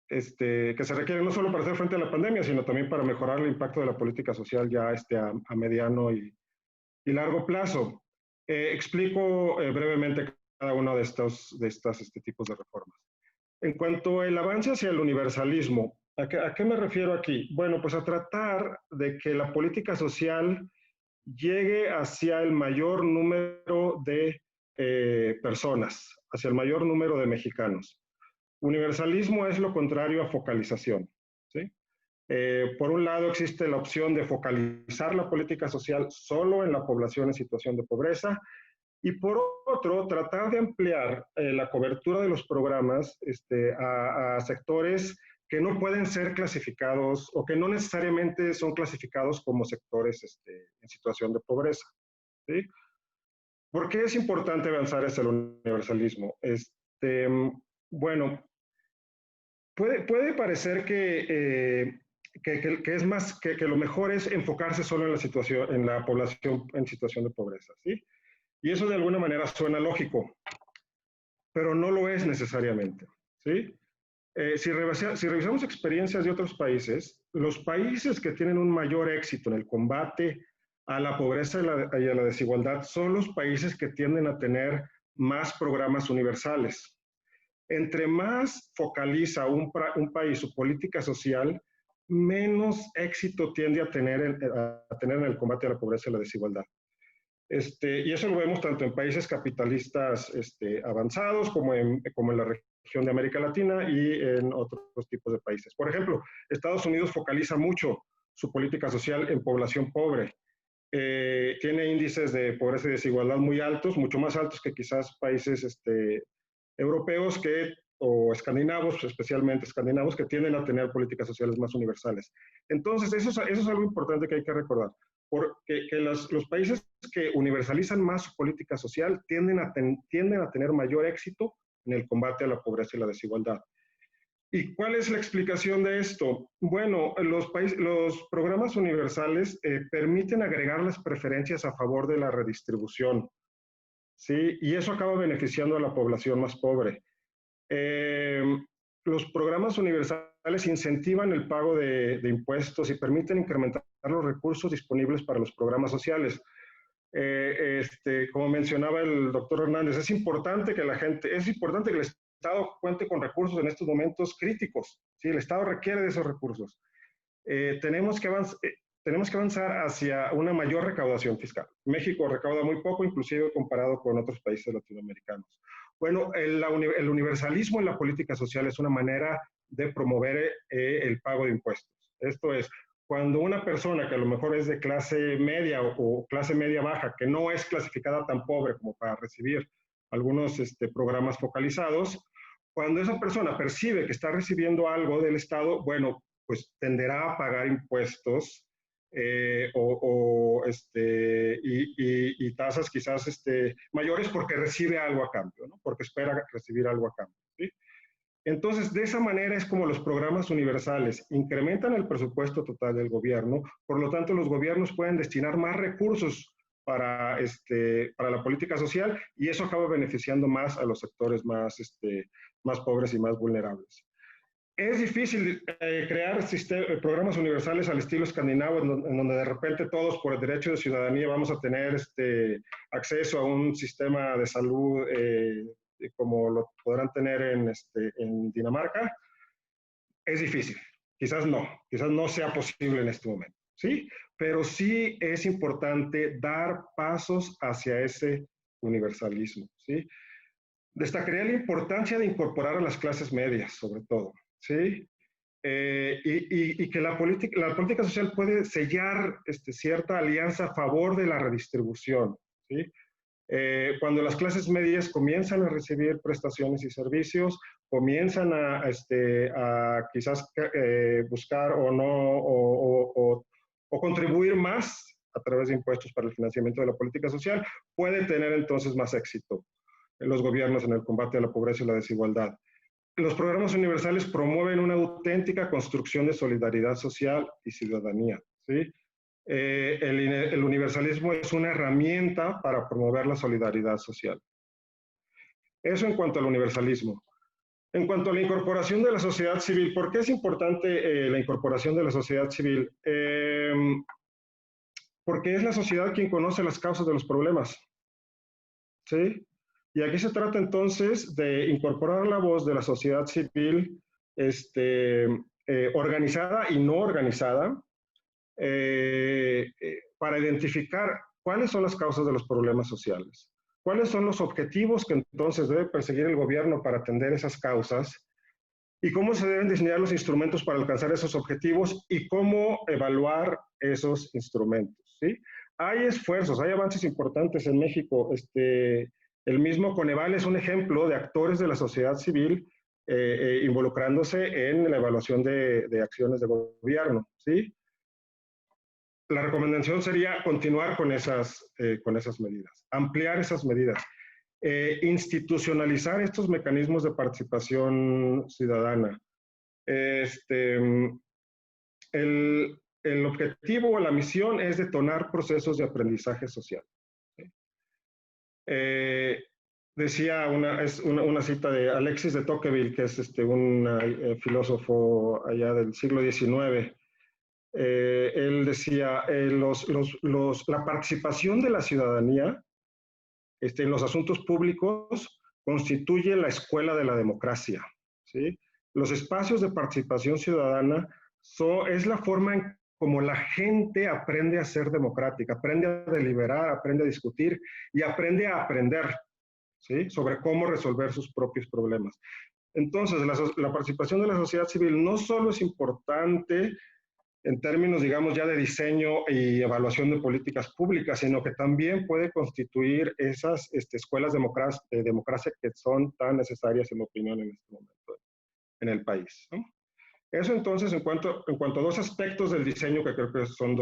que se requieren no solo para hacer frente a la pandemia, sino también para mejorar el impacto de la política social ya a mediano y largo plazo. Explico brevemente cada uno de estos tipos de reformas. En cuanto al avance hacia el universalismo, ¿a qué me refiero aquí? Bueno, pues a tratar de que la política social llegue hacia el mayor número de personas, hacia el mayor número de mexicanos. Universalismo es lo contrario a focalización, ¿sí? Por un lado existe la opción de focalizar la política social solo en la población en situación de pobreza y por otro tratar de ampliar la cobertura de los programas a sectores que no pueden ser clasificados o que no necesariamente son clasificados como sectores en situación de pobreza, ¿sí? ¿Por qué es importante avanzar hacia el universalismo? Bueno, puede parecer que lo mejor es enfocarse solo en la población en situación de pobreza, ¿sí? Y eso de alguna manera suena lógico, pero no lo es necesariamente, ¿sí? Si revisamos experiencias de otros países, los países que tienen un mayor éxito en el combate a la pobreza y a la desigualdad son los países que tienden a tener más programas universales. Entre más focaliza un país su política social, menos éxito tiende a tener en el combate a la pobreza y la desigualdad. Y eso lo vemos tanto en países capitalistas avanzados como en la región de América Latina y en otros tipos de países. Por ejemplo, Estados Unidos focaliza mucho su política social en población pobre. Tiene índices de pobreza y desigualdad muy altos, mucho más altos que quizás países europeos o escandinavos, especialmente escandinavos, que tienden a tener políticas sociales más universales. Entonces, eso es algo importante que hay que recordar, porque los países que universalizan más su política social tienden a tener mayor éxito en el combate a la pobreza y la desigualdad. ¿Y cuál es la explicación de esto? Bueno, los programas universales permiten agregar las preferencias a favor de la redistribución, ¿sí? Y eso acaba beneficiando a la población más pobre. Los programas universales incentivan el pago de impuestos y permiten incrementar los recursos disponibles para los programas sociales. Como mencionaba el doctor Hernández, es importante que el Estado cuente con recursos en estos momentos críticos, ¿sí? El Estado requiere de esos recursos. Tenemos que avanzar hacia una mayor recaudación fiscal. México recauda muy poco, inclusive comparado con otros países latinoamericanos. Bueno, el universalismo en la política social es una manera de promover el pago de impuestos. Esto es, cuando una persona que a lo mejor es de clase media o clase media baja, que no es clasificada tan pobre como para recibir algunos programas focalizados, cuando esa persona percibe que está recibiendo algo del Estado, bueno, pues tenderá a pagar impuestos y tasas quizás mayores porque recibe algo a cambio, ¿no? Porque espera recibir algo a cambio, ¿sí? Entonces, de esa manera es como los programas universales incrementan el presupuesto total del gobierno, por lo tanto los gobiernos pueden destinar más recursos para la política social y eso acaba beneficiando más a los sectores más pobres y más vulnerables. Es difícil crear programas universales al estilo escandinavo, en donde de repente todos por el derecho de ciudadanía vamos a tener acceso a un sistema de salud como lo podrán tener en Dinamarca. Es difícil, quizás no sea posible en este momento, ¿sí? Pero sí es importante dar pasos hacia ese universalismo, ¿sí? Destacaría la importancia de incorporar a las clases medias, sobre todo, ¿sí? Y que la política social puede sellar cierta alianza a favor de la redistribución, ¿sí? Cuando las clases medias comienzan a recibir prestaciones y servicios, comienzan a quizás buscar o contribuir más a través de impuestos para el financiamiento de la política social, puede tener entonces más éxito en los gobiernos en el combate a la pobreza y la desigualdad. Los programas universales promueven una auténtica construcción de solidaridad social y ciudadanía, ¿sí? El universalismo es una herramienta para promover la solidaridad social. Eso en cuanto al universalismo. En cuanto a la incorporación de la sociedad civil, ¿por qué es importante la incorporación de la sociedad civil? Porque es la sociedad quien conoce las causas de los problemas, ¿sí? Y aquí se trata entonces de incorporar la voz de la sociedad civil organizada y no organizada, para identificar cuáles son las causas de los problemas sociales, cuáles son los objetivos que entonces debe perseguir el gobierno para atender esas causas y cómo se deben diseñar los instrumentos para alcanzar esos objetivos y cómo evaluar esos instrumentos, ¿sí? Hay esfuerzos, hay avances importantes en México. El mismo Coneval es un ejemplo de actores de la sociedad civil involucrándose en la evaluación de acciones de gobierno, ¿sí? La recomendación sería continuar con esas medidas, ampliar esas medidas, institucionalizar estos mecanismos de participación ciudadana. El objetivo o la misión es detonar procesos de aprendizaje social. Decía una cita de Alexis de Tocqueville, que es un filósofo allá del siglo XIX. Él decía, la participación de la ciudadanía en los asuntos públicos constituye la escuela de la democracia, ¿sí? Los espacios de participación ciudadana es la forma en como la gente aprende a ser democrática, aprende a deliberar, aprende a discutir y aprende a aprender, ¿sí?, sobre cómo resolver sus propios problemas. Entonces, la participación de la sociedad civil no solo es importante en términos, digamos, ya de diseño y evaluación de políticas públicas, sino que también puede constituir esas escuelas de democracia que son tan necesarias, en mi opinión, en este momento en el país, ¿no? Eso entonces, en cuanto a dos aspectos del diseño que creo que son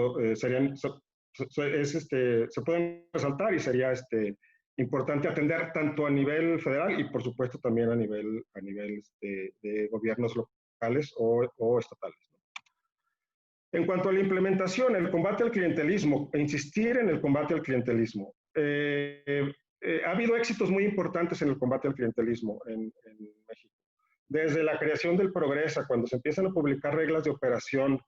se pueden resaltar y sería importante atender tanto a nivel federal y por supuesto también a nivel de gobiernos locales o estatales, ¿no? En cuanto a la implementación, el combate al clientelismo, insistir en el combate al clientelismo. Ha habido éxitos muy importantes en el combate al clientelismo en México. Desde la creación del Progresa, cuando se empiezan a publicar reglas de operación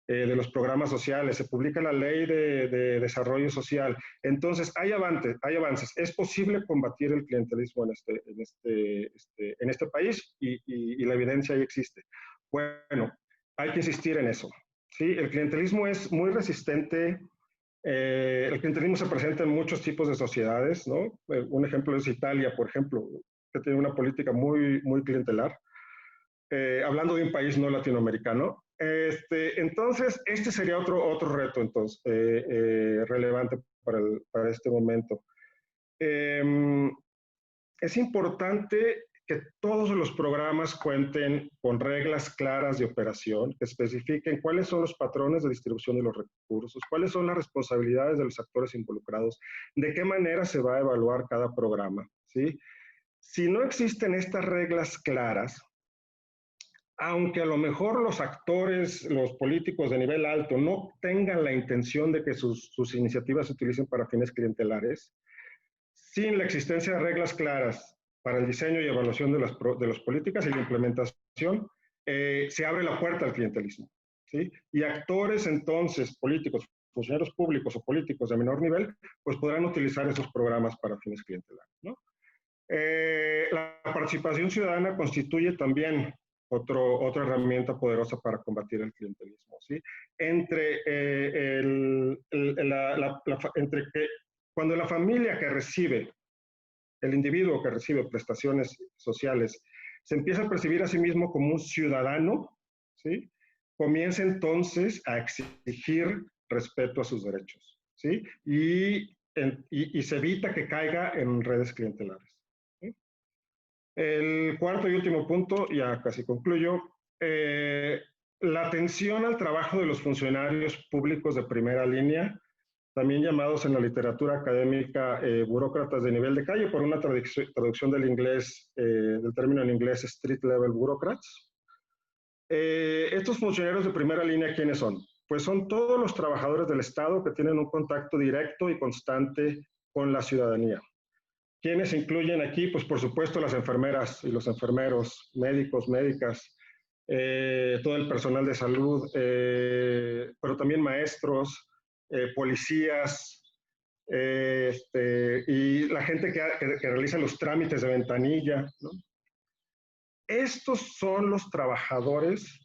de los programas sociales, se publica la ley de desarrollo social. Entonces, hay avances. Es posible combatir el clientelismo en este país y la evidencia ahí existe. Bueno, hay que insistir en eso, ¿sí? El clientelismo es muy resistente. El clientelismo se presenta en muchos tipos de sociedades, ¿no? Un ejemplo es Italia, por ejemplo, que tiene una política muy, muy clientelar. Hablando de un país no latinoamericano. Entonces, este sería otro reto entonces, relevante para este momento. Es importante que todos los programas cuenten con reglas claras de operación, que especifiquen cuáles son los patrones de distribución de los recursos, cuáles son las responsabilidades de los actores involucrados, de qué manera se va a evaluar cada programa, ¿sí? Si no existen estas reglas claras, aunque a lo mejor los actores, los políticos de nivel alto no tengan la intención de que sus iniciativas se utilicen para fines clientelares, sin la existencia de reglas claras para el diseño y evaluación de las políticas y la implementación, se abre la puerta al clientelismo, ¿sí? Y actores entonces, políticos, funcionarios públicos o políticos de menor nivel, pues podrán utilizar esos programas para fines clientelares, ¿no? La participación ciudadana constituye también otra herramienta poderosa para combatir el clientelismo, ¿sí? Cuando la familia que recibe, el individuo que recibe prestaciones sociales, se empieza a percibir a sí mismo como un ciudadano, ¿sí?, comienza entonces a exigir respeto a sus derechos, ¿sí? Y se evita que caiga en redes clientelares. El cuarto y último punto, ya casi concluyo, la atención al trabajo de los funcionarios públicos de primera línea, también llamados en la literatura académica burócratas de nivel de calle, por una traducción del inglés, del término en inglés street level bureaucrats. Estos funcionarios de primera línea, ¿quiénes son? Pues son todos los trabajadores del Estado que tienen un contacto directo y constante con la ciudadanía. ¿Quiénes incluyen aquí? Pues por supuesto las enfermeras y los enfermeros, médicos, médicas, todo el personal de salud, pero también maestros, policías, y la gente que realiza los trámites de ventanilla, ¿no? Estos son los trabajadores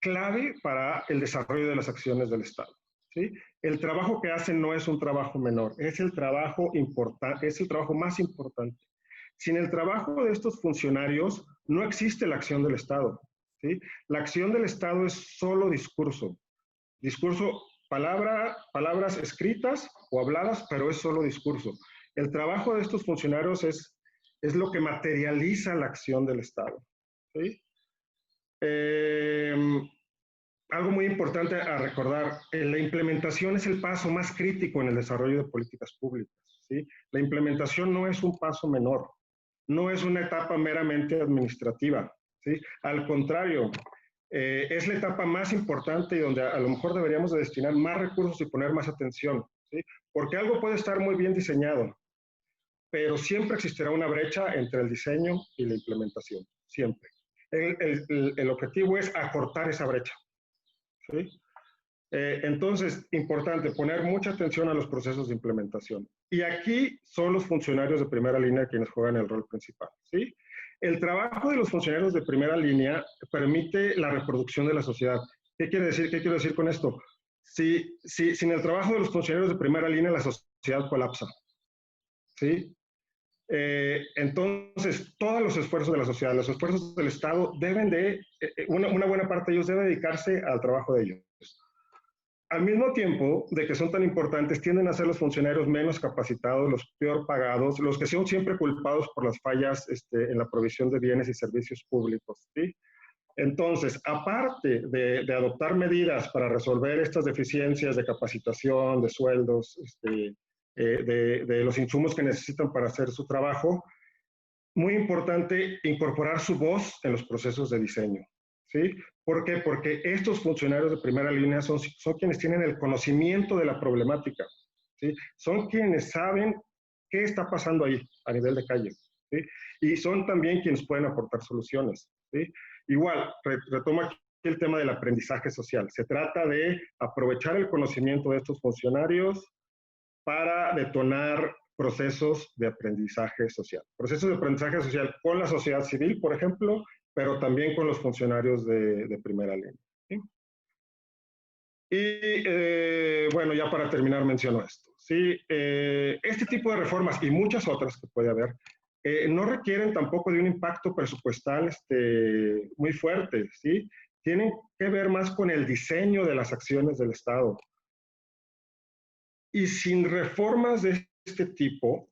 clave para el desarrollo de las acciones del Estado, ¿sí? El trabajo que hacen no es un trabajo menor, es el trabajo importante, es el trabajo más importante. Sin el trabajo de estos funcionarios no existe la acción del Estado, ¿sí? La acción del Estado es solo discurso. Discurso, palabras escritas o habladas, pero es solo discurso. El trabajo de estos funcionarios es lo que materializa la acción del Estado, ¿sí? Algo muy importante a recordar, la implementación es el paso más crítico en el desarrollo de políticas públicas, ¿sí? La implementación no es un paso menor, no es una etapa meramente administrativa, ¿sí? Al contrario, es la etapa más importante y donde a lo mejor deberíamos de destinar más recursos y poner más atención, ¿sí? Porque algo puede estar muy bien diseñado, pero siempre existirá una brecha entre el diseño y la implementación, siempre. El objetivo es acortar esa brecha, ¿sí? Entonces, importante, poner mucha atención a los procesos de implementación. Y aquí son los funcionarios de primera línea quienes juegan el rol principal, ¿sí? El trabajo de los funcionarios de primera línea permite la reproducción de la sociedad. ¿Qué quiero decir con esto? Sin el trabajo de los funcionarios de primera línea, la sociedad colapsa. ¿Sí? Entonces, todos los esfuerzos de la sociedad, los esfuerzos del Estado, deben de, una buena parte de ellos debe dedicarse al trabajo de ellos. Al mismo tiempo de que son tan importantes, tienden a ser los funcionarios menos capacitados, los peor pagados, los que son siempre culpados por las fallas en la provisión de bienes y servicios públicos. ¿Sí? Entonces, aparte de adoptar medidas para resolver estas deficiencias de capacitación, de sueldos, de los insumos que necesitan para hacer su trabajo, muy importante incorporar su voz en los procesos de diseño. ¿Sí? ¿Por qué? Porque estos funcionarios de primera línea son quienes tienen el conocimiento de la problemática. ¿Sí? Son quienes saben qué está pasando ahí a nivel de calle. ¿Sí? Y son también quienes pueden aportar soluciones. ¿Sí? Igual, retomo aquí el tema del aprendizaje social. Se trata de aprovechar el conocimiento de estos funcionarios para detonar procesos de aprendizaje social. Procesos de aprendizaje social con la sociedad civil, por ejemplo, pero también con los funcionarios de primera línea. ¿Sí? Y bueno, ya para terminar menciono esto. ¿Sí? Este tipo de reformas y muchas otras que puede haber, no requieren tampoco de un impacto presupuestal muy fuerte. ¿Sí? Tienen que ver más con el diseño de las acciones del Estado. Y sin reformas de este tipo,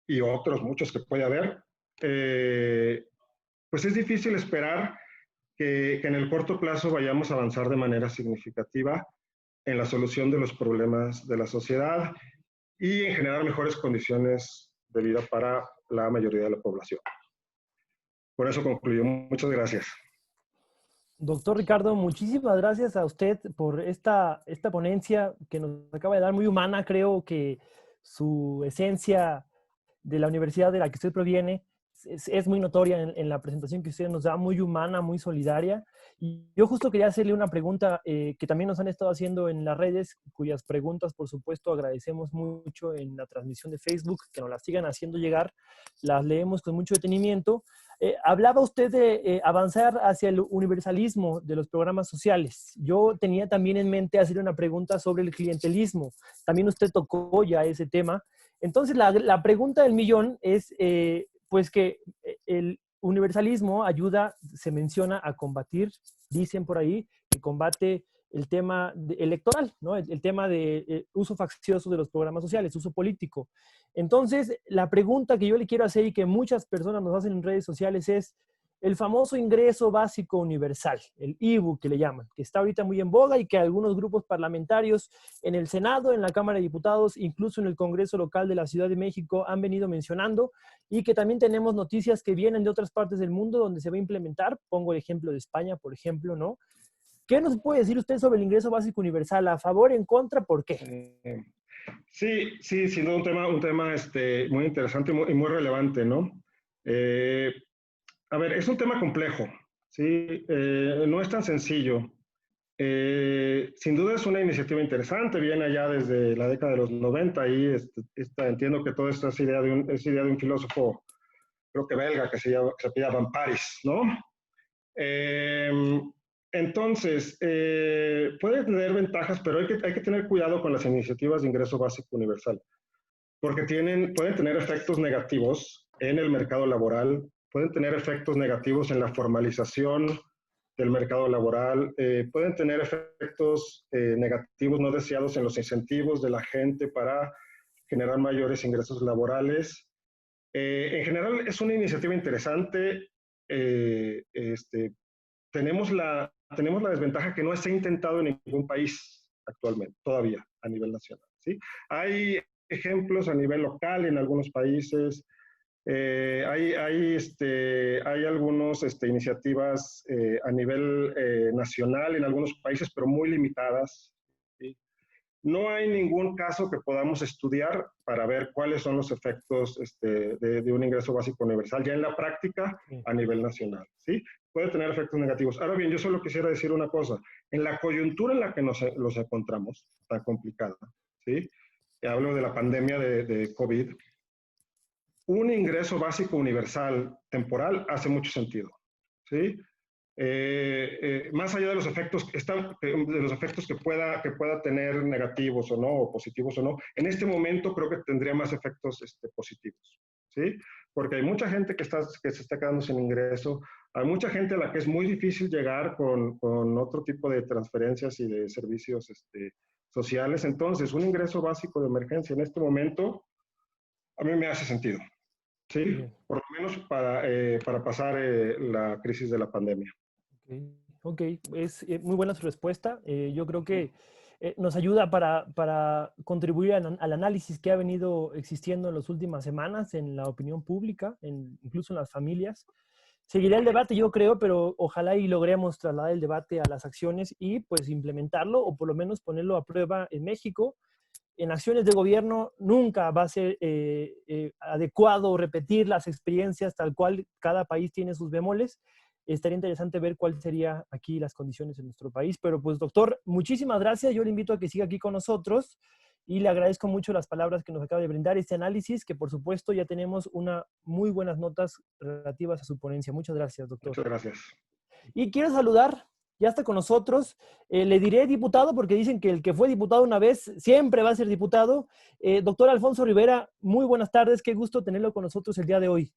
y otros muchos que puede haber, pues es difícil esperar que en el corto plazo vayamos a avanzar de manera significativa en la solución de los problemas de la sociedad y en generar mejores condiciones de vida para la mayoría de la población. Por eso concluyo. Muchas gracias. Doctor Ricardo, muchísimas gracias a usted por esta ponencia que nos acaba de dar, muy humana. Creo que su esencia de la universidad de la que usted proviene es muy notoria en la presentación que usted nos da, muy humana, muy solidaria. Y yo justo quería hacerle una pregunta que también nos han estado haciendo en las redes, cuyas preguntas, por supuesto, agradecemos mucho en la transmisión de Facebook, que nos las sigan haciendo llegar, las leemos con mucho detenimiento. Hablaba usted de avanzar hacia el universalismo de los programas sociales. Yo tenía también en mente hacer una pregunta sobre el clientelismo. También usted tocó ya ese tema. Entonces, la pregunta del millón es, pues que el universalismo ayuda, se menciona, a combatir, dicen por ahí, que combate el tema electoral, ¿no? El tema de uso faccioso de los programas sociales, uso político. Entonces, la pregunta que yo le quiero hacer y que muchas personas nos hacen en redes sociales es el famoso ingreso básico universal, el IBU que le llaman, que está ahorita muy en boga y que algunos grupos parlamentarios en el Senado, en la Cámara de Diputados, incluso en el Congreso local de la Ciudad de México han venido mencionando, y que también tenemos noticias que vienen de otras partes del mundo donde se va a implementar. Pongo el ejemplo de España, por ejemplo, ¿no? ¿Qué nos puede decir usted sobre el ingreso básico universal? ¿A favor, en contra, por qué? Sí, sin duda un tema muy interesante y muy relevante, ¿no? A ver, es un tema complejo, ¿sí? No es tan sencillo. Sin duda es una iniciativa interesante, viene allá desde la década de los 90 y entiendo que toda esta es idea de un filósofo, creo que belga, que se apellida Van Parijs, ¿no? Entonces, puede tener ventajas, pero hay que tener cuidado con las iniciativas de ingreso básico universal, porque pueden tener efectos negativos en el mercado laboral, pueden tener efectos negativos en la formalización del mercado laboral, pueden tener efectos negativos no deseados en los incentivos de la gente para generar mayores ingresos laborales. En general, es una iniciativa interesante. Tenemos la desventaja que no se ha intentado en ningún país actualmente, todavía, a nivel nacional, ¿sí? Hay ejemplos a nivel local en algunos países. Hay algunas iniciativas a nivel nacional en algunos países, pero muy limitadas, ¿sí? No hay ningún caso que podamos estudiar para ver cuáles son los efectos de un ingreso básico universal ya en la práctica a nivel nacional, ¿sí? Puede tener efectos negativos. Ahora bien, yo solo quisiera decir una cosa. En la coyuntura en la que nos encontramos, tan complicada, ¿sí? Hablo de la pandemia de COVID. Un ingreso básico universal temporal hace mucho sentido, ¿sí? más allá de los efectos que pueda tener negativos o no, o positivos o no, en este momento creo que tendría más efectos positivos, ¿sí? Porque hay mucha gente que se está quedando sin ingreso, hay mucha gente a la que es muy difícil llegar con otro tipo de transferencias y de servicios sociales. Entonces, un ingreso básico de emergencia en este momento a mí me hace sentido, ¿sí? Por lo menos para pasar la crisis de la pandemia. Ok, es muy buena su respuesta. Yo creo que nos ayuda para contribuir al análisis que ha venido existiendo en las últimas semanas en la opinión pública, incluso en las familias. Seguirá el debate, yo creo, pero ojalá y logremos trasladar el debate a las acciones y pues implementarlo o por lo menos ponerlo a prueba en México. En acciones de gobierno nunca va a ser adecuado repetir las experiencias tal cual cada país tiene sus bemoles. Estaría interesante ver cuáles serían aquí las condiciones en nuestro país. Pero pues, doctor, muchísimas gracias. Yo le invito a que siga aquí con nosotros y le agradezco mucho las palabras que nos acaba de brindar, este análisis, que por supuesto ya tenemos muy buenas notas relativas a su ponencia. Muchas gracias, doctor. Muchas gracias. Y quiero saludar, ya está con nosotros, le diré diputado porque dicen que el que fue diputado una vez siempre va a ser diputado. Doctor Alfonso Rivera, muy buenas tardes. Qué gusto tenerlo con nosotros el día de hoy.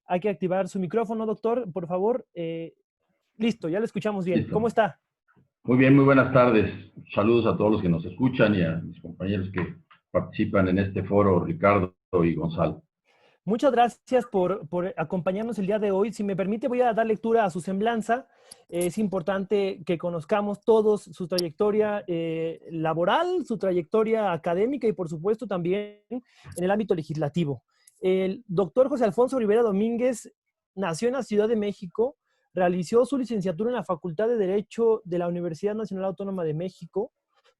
Hay que activar su micrófono, doctor, por favor. Listo, ya le escuchamos bien. Listo. ¿Cómo está? Muy bien, muy buenas tardes. Saludos a todos los que nos escuchan y a mis compañeros que participan en este foro, Ricardo y Gonzalo. Muchas gracias por acompañarnos el día de hoy. Si me permite, voy a dar lectura a su semblanza. Es importante que conozcamos todos su trayectoria laboral, su trayectoria académica y, por supuesto, también en el ámbito legislativo. El doctor José Alfonso Rivera Domínguez nació en la Ciudad de México, realizó su licenciatura en la Facultad de Derecho de la Universidad Nacional Autónoma de México,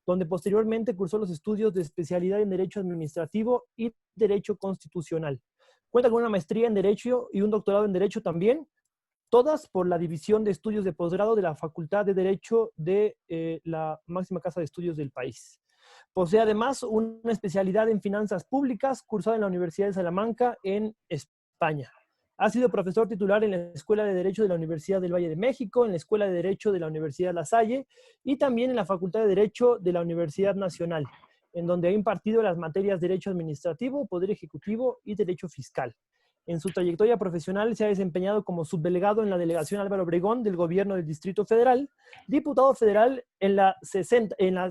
donde posteriormente cursó los estudios de especialidad en Derecho Administrativo y Derecho Constitucional. Cuenta con una maestría en Derecho y un doctorado en Derecho también, todas por la División de Estudios de Posgrado de la Facultad de Derecho de la máxima casa de estudios del país. Posee además una especialidad en Finanzas Públicas, cursada en la Universidad de Salamanca, en España. Ha sido profesor titular en la Escuela de Derecho de la Universidad del Valle de México, en la Escuela de Derecho de la Universidad La Salle y también en la Facultad de Derecho de la Universidad Nacional, en donde ha impartido las materias Derecho Administrativo, Poder Ejecutivo y Derecho Fiscal. En su trayectoria profesional se ha desempeñado como subdelegado en la Delegación Álvaro Obregón del Gobierno del Distrito Federal, diputado federal en la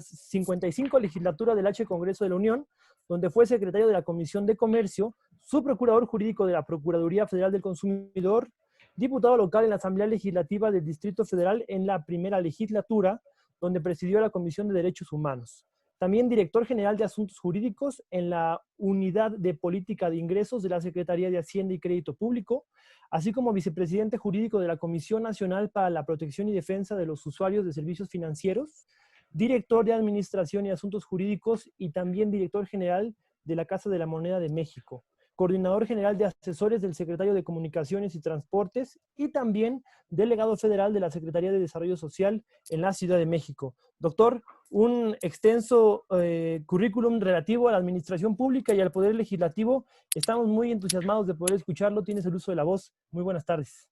55 legislatura del H Congreso de la Unión, donde fue secretario de la Comisión de Comercio, subprocurador jurídico de la Procuraduría Federal del Consumidor, diputado local en la Asamblea Legislativa del Distrito Federal en la primera legislatura, donde presidió la Comisión de Derechos Humanos. También director general de Asuntos Jurídicos en la Unidad de Política de Ingresos de la Secretaría de Hacienda y Crédito Público, así como vicepresidente jurídico de la Comisión Nacional para la Protección y Defensa de los Usuarios de Servicios Financieros, director de Administración y Asuntos Jurídicos y también director general de la Casa de la Moneda de México, coordinador general de asesores del secretario de Comunicaciones y Transportes y también delegado federal de la Secretaría de Desarrollo Social en la Ciudad de México. Doctor, un extenso currículum relativo a la administración pública y al poder legislativo. Estamos muy entusiasmados de poder escucharlo. Tienes el uso de la voz. Muy buenas tardes.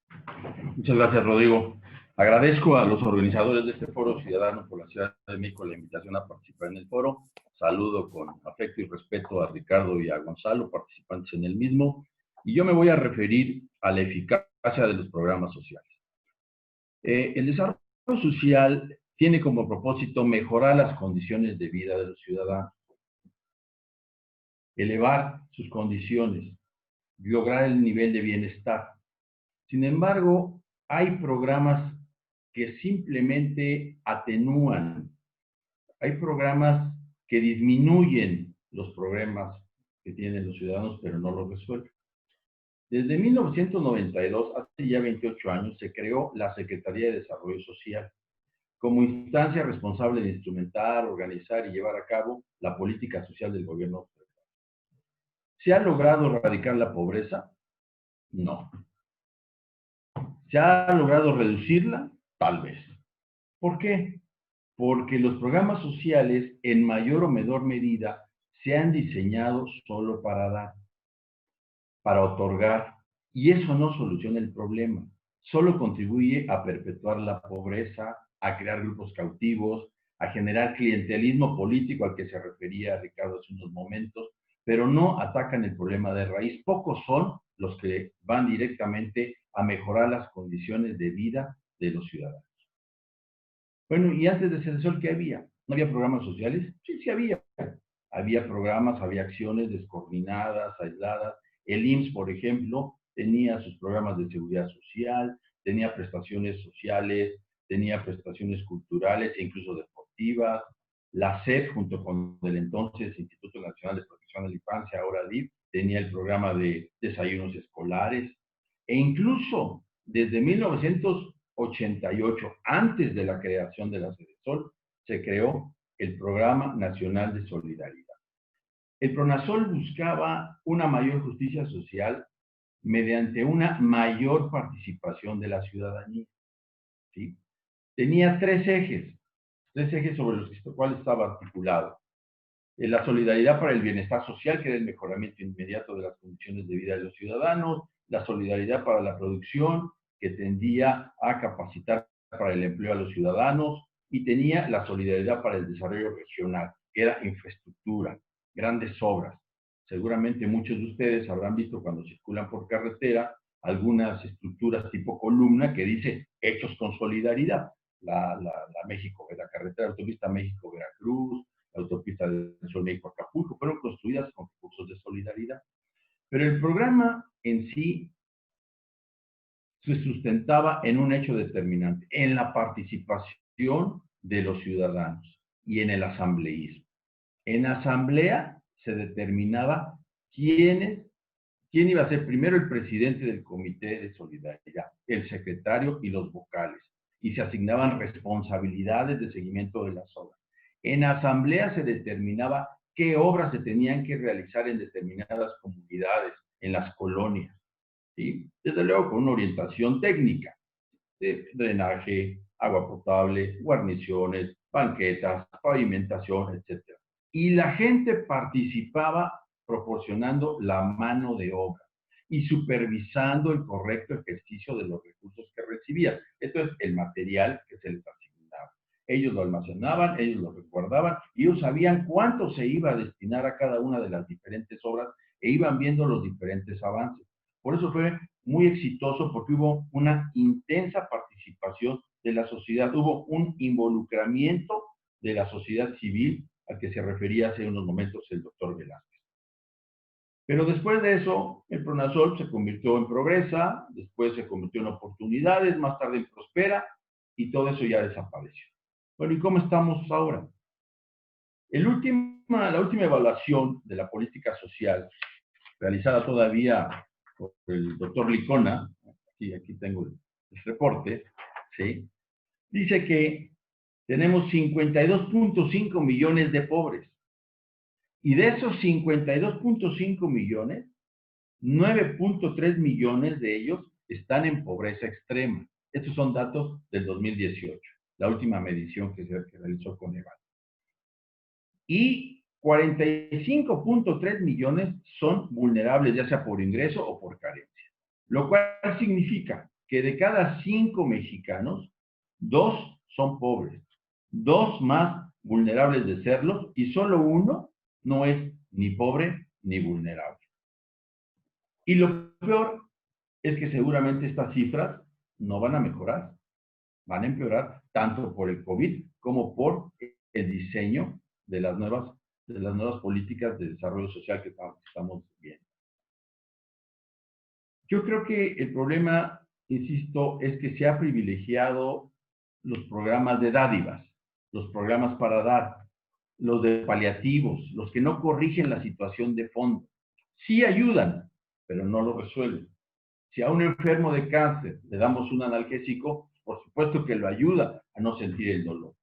Muchas gracias, Rodrigo. Agradezco a los organizadores de este foro ciudadano por la Ciudad de México la invitación a participar en el foro. Saludo con afecto y respeto a Ricardo y a Gonzalo, participantes en el mismo. Y yo me voy a referir a la eficacia de los programas sociales. El desarrollo social tiene como propósito mejorar las condiciones de vida de los ciudadanos, elevar sus condiciones, lograr el nivel de bienestar. Sin embargo, hay programas que simplemente atenúan, hay programas que disminuyen los problemas que tienen los ciudadanos, pero no los resuelven. Desde 1992, hace ya 28 años, se creó la Secretaría de Desarrollo Social, como instancia responsable de instrumentar, organizar y llevar a cabo la política social del gobierno federal. ¿Se ha logrado erradicar la pobreza? No. ¿Se ha logrado reducirla? Tal vez. ¿Por qué? Porque los programas sociales, en mayor o menor medida, se han diseñado solo para dar, para otorgar, Y eso no soluciona el problema, solo contribuye a perpetuar la pobreza, a crear grupos cautivos, a generar clientelismo político al que se refería Ricardo hace unos momentos, pero no atacan el problema de raíz. Pocos son los que van directamente a mejorar las condiciones de vida de los ciudadanos. Bueno, y antes de Cedesol, ¿qué había? ¿No había programas sociales? Sí, sí había. Había programas, había acciones descoordinadas, aisladas. El IMSS, por ejemplo, tenía sus programas de seguridad social, tenía prestaciones sociales, tenía prestaciones culturales e incluso deportivas. La SEP, junto con el entonces Instituto Nacional de Protección de la Infancia, ahora DIF, tenía el programa de desayunos escolares. E incluso desde 1988, antes de la creación de la Cedesol, se creó el Programa Nacional de Solidaridad. El PRONASOL buscaba una mayor justicia social mediante una mayor participación de la ciudadanía, ¿sí? Tenía tres ejes sobre los cuales estaba articulado. La solidaridad para el bienestar social, que era el mejoramiento inmediato de las condiciones de vida de los ciudadanos, la solidaridad para la producción, que tendía a capacitar para el empleo a los ciudadanos, y tenía la solidaridad para el desarrollo regional, que era infraestructura, grandes obras. Seguramente muchos de ustedes habrán visto cuando circulan por carretera algunas estructuras tipo columna que dice hechos con solidaridad. La carretera autopista México-Veracruz, la autopista del Sol México-Acapulco, fueron construidas con recursos de solidaridad. Pero el programa en sí se sustentaba en un hecho determinante, en la participación de los ciudadanos y en el asambleísmo. En asamblea se determinaba quién iba a ser primero el presidente del Comité de Solidaridad, el secretario y los vocales, y se asignaban responsabilidades de seguimiento de las obras. En asamblea se determinaba qué obras se tenían que realizar en determinadas comunidades, en las colonias, ¿sí? Desde luego con una orientación técnica, de drenaje, agua potable, guarniciones, banquetas, pavimentación, etc. Y la gente participaba proporcionando la mano de obra y supervisando el correcto ejercicio de los recursos que recibían. Esto es el material que se les asignaba. Ellos lo almacenaban, ellos lo resguardaban, y ellos sabían cuánto se iba a destinar a cada una de las diferentes obras e iban viendo los diferentes avances. Por eso fue muy exitoso, porque hubo una intensa participación de la sociedad, hubo un involucramiento de la sociedad civil al que se refería hace unos momentos el doctor Velázquez. Pero después de eso, el PRONASOL se convirtió en Progresa, después se convirtió en Oportunidades, más tarde en Prospera, y todo eso ya desapareció. Bueno, ¿y cómo estamos ahora? La última evaluación de la política social, realizada todavía por el doctor Licona, aquí tengo el reporte, ¿sí? Dice que tenemos 52.5 millones de pobres. Y de esos 52.5 millones, 9.3 millones de ellos están en pobreza extrema. Estos son datos del 2018, la última medición que se realizó con EVAL. Y 45.3 millones son vulnerables, ya sea por ingreso o por carencia. Lo cual significa que de cada 5 mexicanos, 2 son pobres, 2 más vulnerables de serlos, y solo 1 no es ni pobre ni vulnerable. Y lo peor es que seguramente estas cifras no van a mejorar, van a empeorar tanto por el COVID como por el diseño de las nuevas políticas de desarrollo social que estamos viendo. Yo creo que el problema, insisto, es que se ha privilegiado los programas de dádivas, los programas para dar, los de paliativos, los que no corrigen la situación de fondo. Sí ayudan, pero no lo resuelven. Si a un enfermo de cáncer le damos un analgésico, por supuesto que lo ayuda a no sentir el dolor,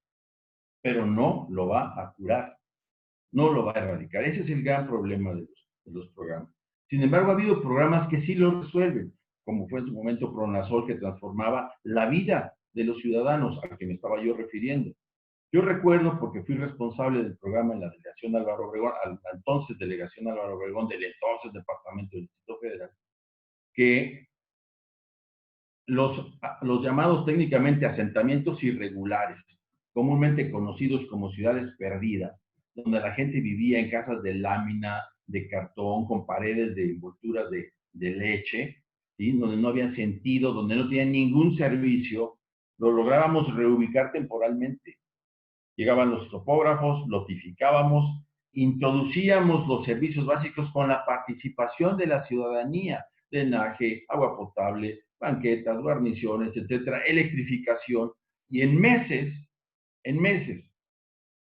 pero no lo va a curar, no lo va a erradicar. Ese es el gran problema de los programas. Sin embargo, ha habido programas que sí lo resuelven, como fue en su momento PRONASOL, que transformaba la vida de los ciudadanos, a que me estaba yo refiriendo. Yo recuerdo, porque fui responsable del programa en la delegación Álvaro Obregón, entonces delegación Álvaro Obregón, del entonces Departamento del Distrito Federal, que los llamados técnicamente asentamientos irregulares, comúnmente conocidos como ciudades perdidas, donde la gente vivía en casas de lámina, de cartón, con paredes de envolturas de leche, ¿sí? Donde no había sentido, donde no tenían ningún servicio, lo lográbamos reubicar temporalmente. Llegaban los topógrafos, notificábamos, introducíamos los servicios básicos con la participación de la ciudadanía, drenaje, agua potable, banquetas, guarniciones, etcétera, electrificación, y en meses,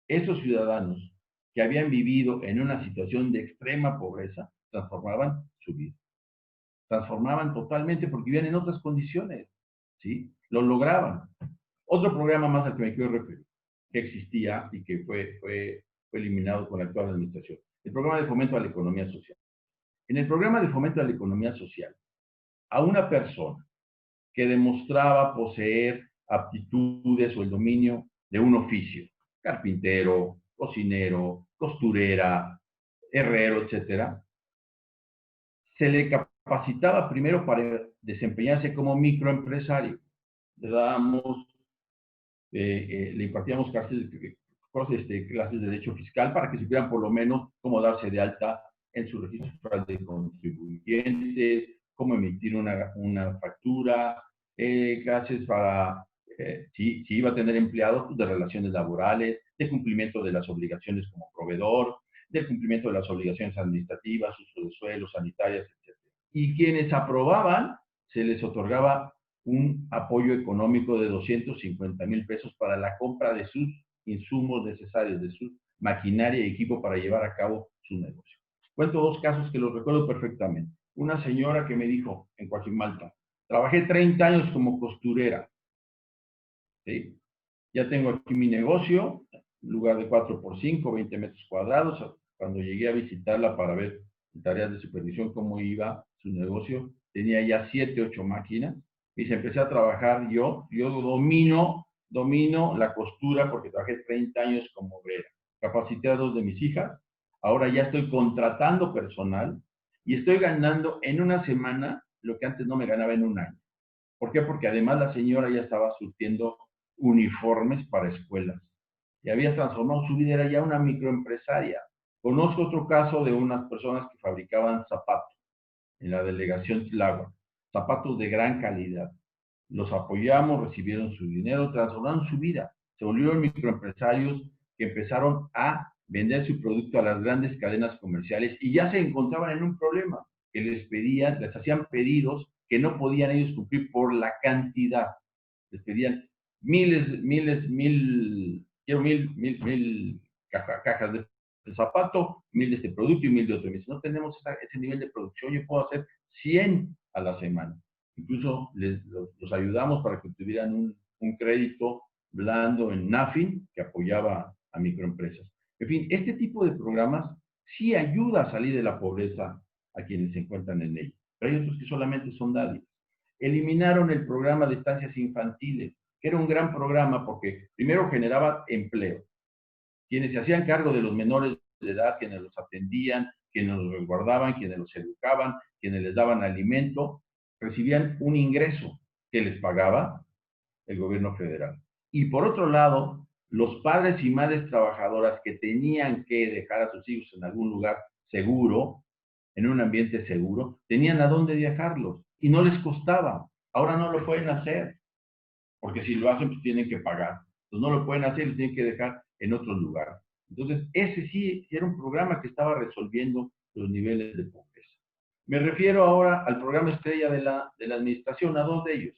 esos ciudadanos que habían vivido en una situación de extrema pobreza, transformaban su vida. Transformaban totalmente porque vivían en otras condiciones, ¿sí? Lo lograban. Otro programa más al que me quiero referir, que existía y que fue eliminado con la actual administración, el programa de fomento a la economía social. En el programa de fomento a la economía social, a una persona que demostraba poseer aptitudes o el dominio de un oficio, carpintero, cocinero, costurera, herrero, etcétera, se le capacitaba primero para desempeñarse como microempresario. Le impartíamos clases de derecho fiscal para que supieran por lo menos cómo darse de alta en su registro de contribuyentes, cómo emitir una factura, clases para, si iba a tener empleados, pues, de relaciones laborales, de cumplimiento de las obligaciones como proveedor, del cumplimiento de las obligaciones administrativas, uso de suelos, sanitarias, etc. Y quienes aprobaban, se les otorgaba un apoyo económico de 250,000 pesos para la compra de sus insumos necesarios, de su maquinaria y equipo para llevar a cabo su negocio. Cuento dos casos que los recuerdo perfectamente. Una señora que me dijo en Coajimalpa, trabajé 30 años como costurera, ¿sí? Ya tengo aquí mi negocio, en lugar de 4x5, 20 metros cuadrados. Cuando llegué a visitarla para ver en tareas de supervisión cómo iba su negocio, tenía ya 7, 8 máquinas, y se empecé a trabajar yo domino la costura porque trabajé 30 años como obrera. Capacité a 2 de mis hijas, ahora ya estoy contratando personal y estoy ganando en una semana lo que antes no me ganaba en un año. ¿Por qué? Porque además la señora ya estaba surtiendo uniformes para escuelas y había transformado su vida, era ya una microempresaria. Conozco otro caso de unas personas que fabricaban zapatos en la delegación Tláhuac, zapatos de gran calidad. Los apoyamos, recibieron su dinero, transformaron su vida. Se volvieron microempresarios que empezaron a vender su producto a las grandes cadenas comerciales y ya se encontraban en un problema, que les hacían pedidos que no podían ellos cumplir por la cantidad. Les pedían mil cajas de zapato, 1000 de este producto y 1000 de otro. Y no tenemos ese nivel de producción, yo puedo hacer 100 a la semana. Incluso los ayudamos para que tuvieran un crédito blando en NAFIN que apoyaba a microempresas. En fin, este tipo de programas sí ayuda a salir de la pobreza a quienes se encuentran en ella. Pero hay otros que solamente son dádivas. Eliminaron el programa de estancias infantiles, que era un gran programa porque primero generaba empleo. Quienes se hacían cargo de los menores de edad, quienes los atendían, quienes los resguardaban, quienes los educaban, quienes les daban alimento, recibían un ingreso que les pagaba el gobierno federal. Y por otro lado, los padres y madres trabajadoras que tenían que dejar a sus hijos en algún lugar seguro, en un ambiente seguro, tenían a dónde viajarlos y no les costaba. Ahora no lo pueden hacer, porque si lo hacen, pues tienen que pagar. Entonces no lo pueden hacer, los tienen que dejar en otro lugar. Entonces, ese sí era un programa que estaba resolviendo los niveles de pobreza. Me refiero ahora al programa estrella de la administración, a 2 de ellos.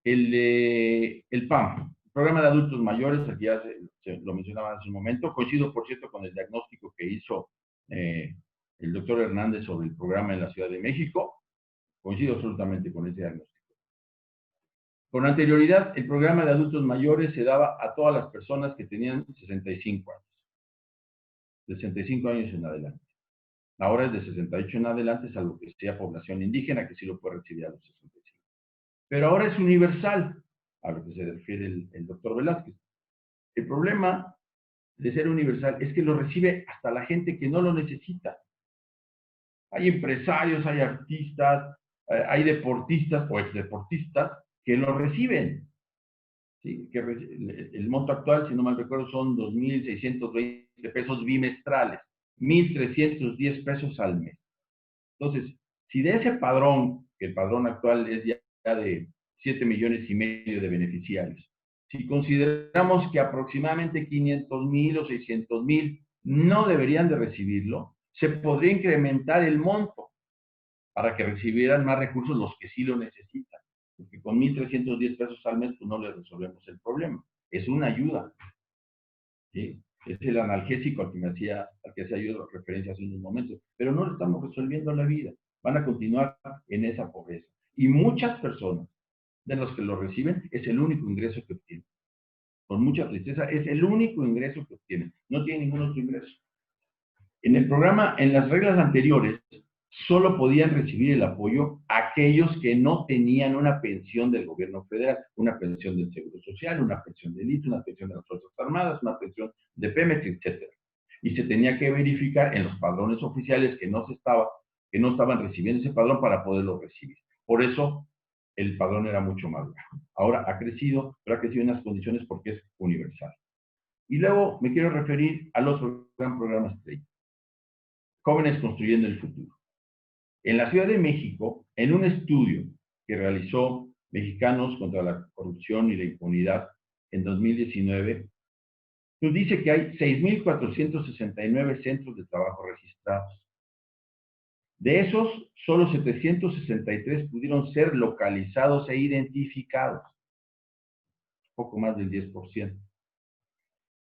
El PAM, el Programa de Adultos Mayores, aquí ya lo mencionaba hace un momento. Coincido, por cierto, con el diagnóstico que hizo el doctor Hernández sobre el programa en la Ciudad de México. Coincido absolutamente con ese diagnóstico. Con anterioridad, el programa de adultos mayores se daba a todas las personas que tenían 65 años. De 65 años en adelante. Ahora es de 68 en adelante, salvo que sea población indígena, que sí lo puede recibir a los 65. Pero ahora es universal, a lo que se refiere el doctor Velázquez. El problema de ser universal es que lo recibe hasta la gente que no lo necesita. Hay empresarios, hay artistas, hay deportistas o exdeportistas que lo reciben. ¿Sí? El monto actual, si no mal recuerdo, son 2.620 pesos bimestrales, 1.310 pesos al mes. Entonces, si de ese padrón, que el padrón actual es ya de 7,5 millones de beneficiarios, si consideramos que aproximadamente 500,000 o 600,000 no deberían de recibirlo, se podría incrementar el monto para que recibieran más recursos los que sí lo necesitan. Porque con 1.310 pesos al mes pues no les resolvemos el problema. Es una ayuda. ¿Sí? Es el analgésico al que se ayudó referencia hace unos momentos. Pero no le estamos resolviendo la vida. Van a continuar en esa pobreza. Y muchas personas de los que lo reciben es el único ingreso que obtienen. Con mucha tristeza, es el único ingreso que obtienen. No tienen ningún otro ingreso. En el programa, en las reglas anteriores, solo podían recibir el apoyo aquellos que no tenían una pensión del gobierno federal, una pensión del Seguro Social, una pensión del ISSSTE, una pensión de las Fuerzas Armadas, una pensión de Pemex, etc. Y se tenía que verificar en los padrones oficiales que no estaban recibiendo ese padrón para poderlo recibir. Por eso, el padrón era mucho más bajo. Ahora ha crecido, pero ha crecido en las condiciones porque es universal. Y luego me quiero referir al otro gran programa estrella. Jóvenes construyendo el futuro. En la Ciudad de México, en un estudio que realizó Mexicanos contra la Corrupción y la Impunidad en 2019, nos dice que hay 6,469 centros de trabajo registrados. De esos, solo 763 pudieron ser localizados e identificados. Poco más del 10%.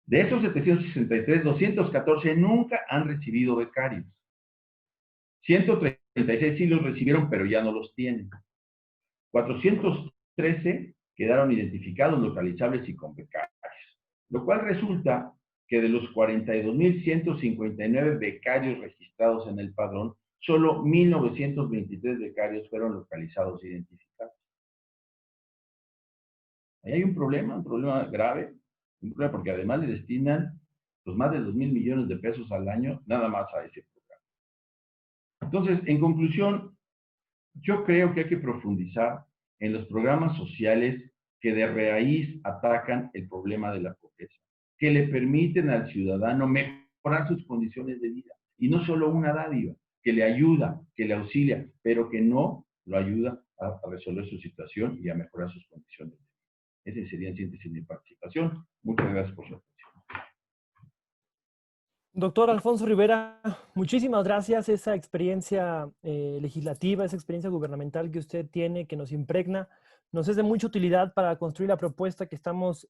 De esos 763, 214 nunca han recibido becarios. 136 sí los recibieron, pero ya no los tienen. 413 quedaron identificados, localizables y con becarios. Lo cual resulta que de los 42,159 becarios registrados en el padrón, solo 1,923 becarios fueron localizados e identificados. Ahí hay un problema grave, porque además le destinan pues, más de 2,000 millones de pesos al año nada más a ese programa. Entonces, en conclusión, yo creo que hay que profundizar en los programas sociales que de raíz atacan el problema de la pobreza, que le permiten al ciudadano mejorar sus condiciones de vida, y no solo una dádiva, que le ayuda, que le auxilia, pero que no lo ayuda a resolver su situación y a mejorar sus condiciones de vida. Ese sería en síntesis mi participación. Muchas gracias por su atención. Doctor Alfonso Rivera, muchísimas gracias. Esa experiencia legislativa, esa experiencia gubernamental que usted tiene, que nos impregna, nos es de mucha utilidad para construir la propuesta que estamos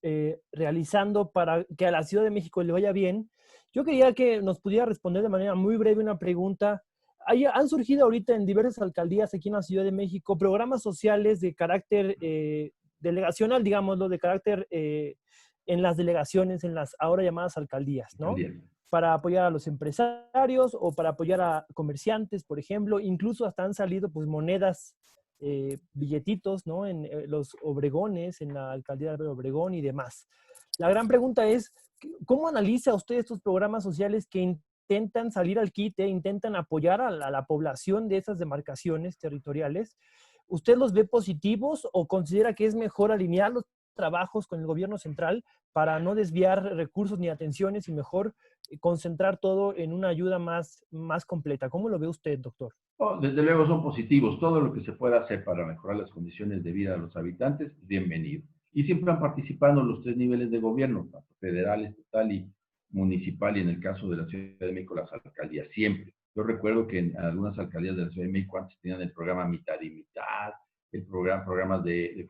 realizando para que a la Ciudad de México le vaya bien. Yo quería que nos pudiera responder de manera muy breve una pregunta. Han surgido ahorita en diversas alcaldías aquí en la Ciudad de México programas sociales de carácter delegacional, digámoslo, de carácter en las delegaciones, en las ahora llamadas alcaldías, ¿no? Para apoyar a los empresarios o para apoyar a comerciantes, por ejemplo. Incluso hasta han salido pues monedas, billetitos, ¿no? En los Obregones, en la alcaldía de Obregón y demás. La gran pregunta es, ¿cómo analiza usted estos programas sociales que intentan salir al quite, intentan apoyar a la población de esas demarcaciones territoriales? ¿Usted los ve positivos o considera que es mejor alinear los trabajos con el gobierno central para no desviar recursos ni atenciones y mejor concentrar todo en una ayuda más completa? ¿Cómo lo ve usted, doctor? Oh, desde luego son positivos. Todo lo que se pueda hacer para mejorar las condiciones de vida de los habitantes, bienvenido. Y siempre han participado los tres niveles de gobierno, tanto federal, estatal y municipal, y en el caso de la Ciudad de México, las alcaldías, siempre. Yo recuerdo que en algunas alcaldías de la Ciudad de México antes tenían el programa mitad y mitad, programas de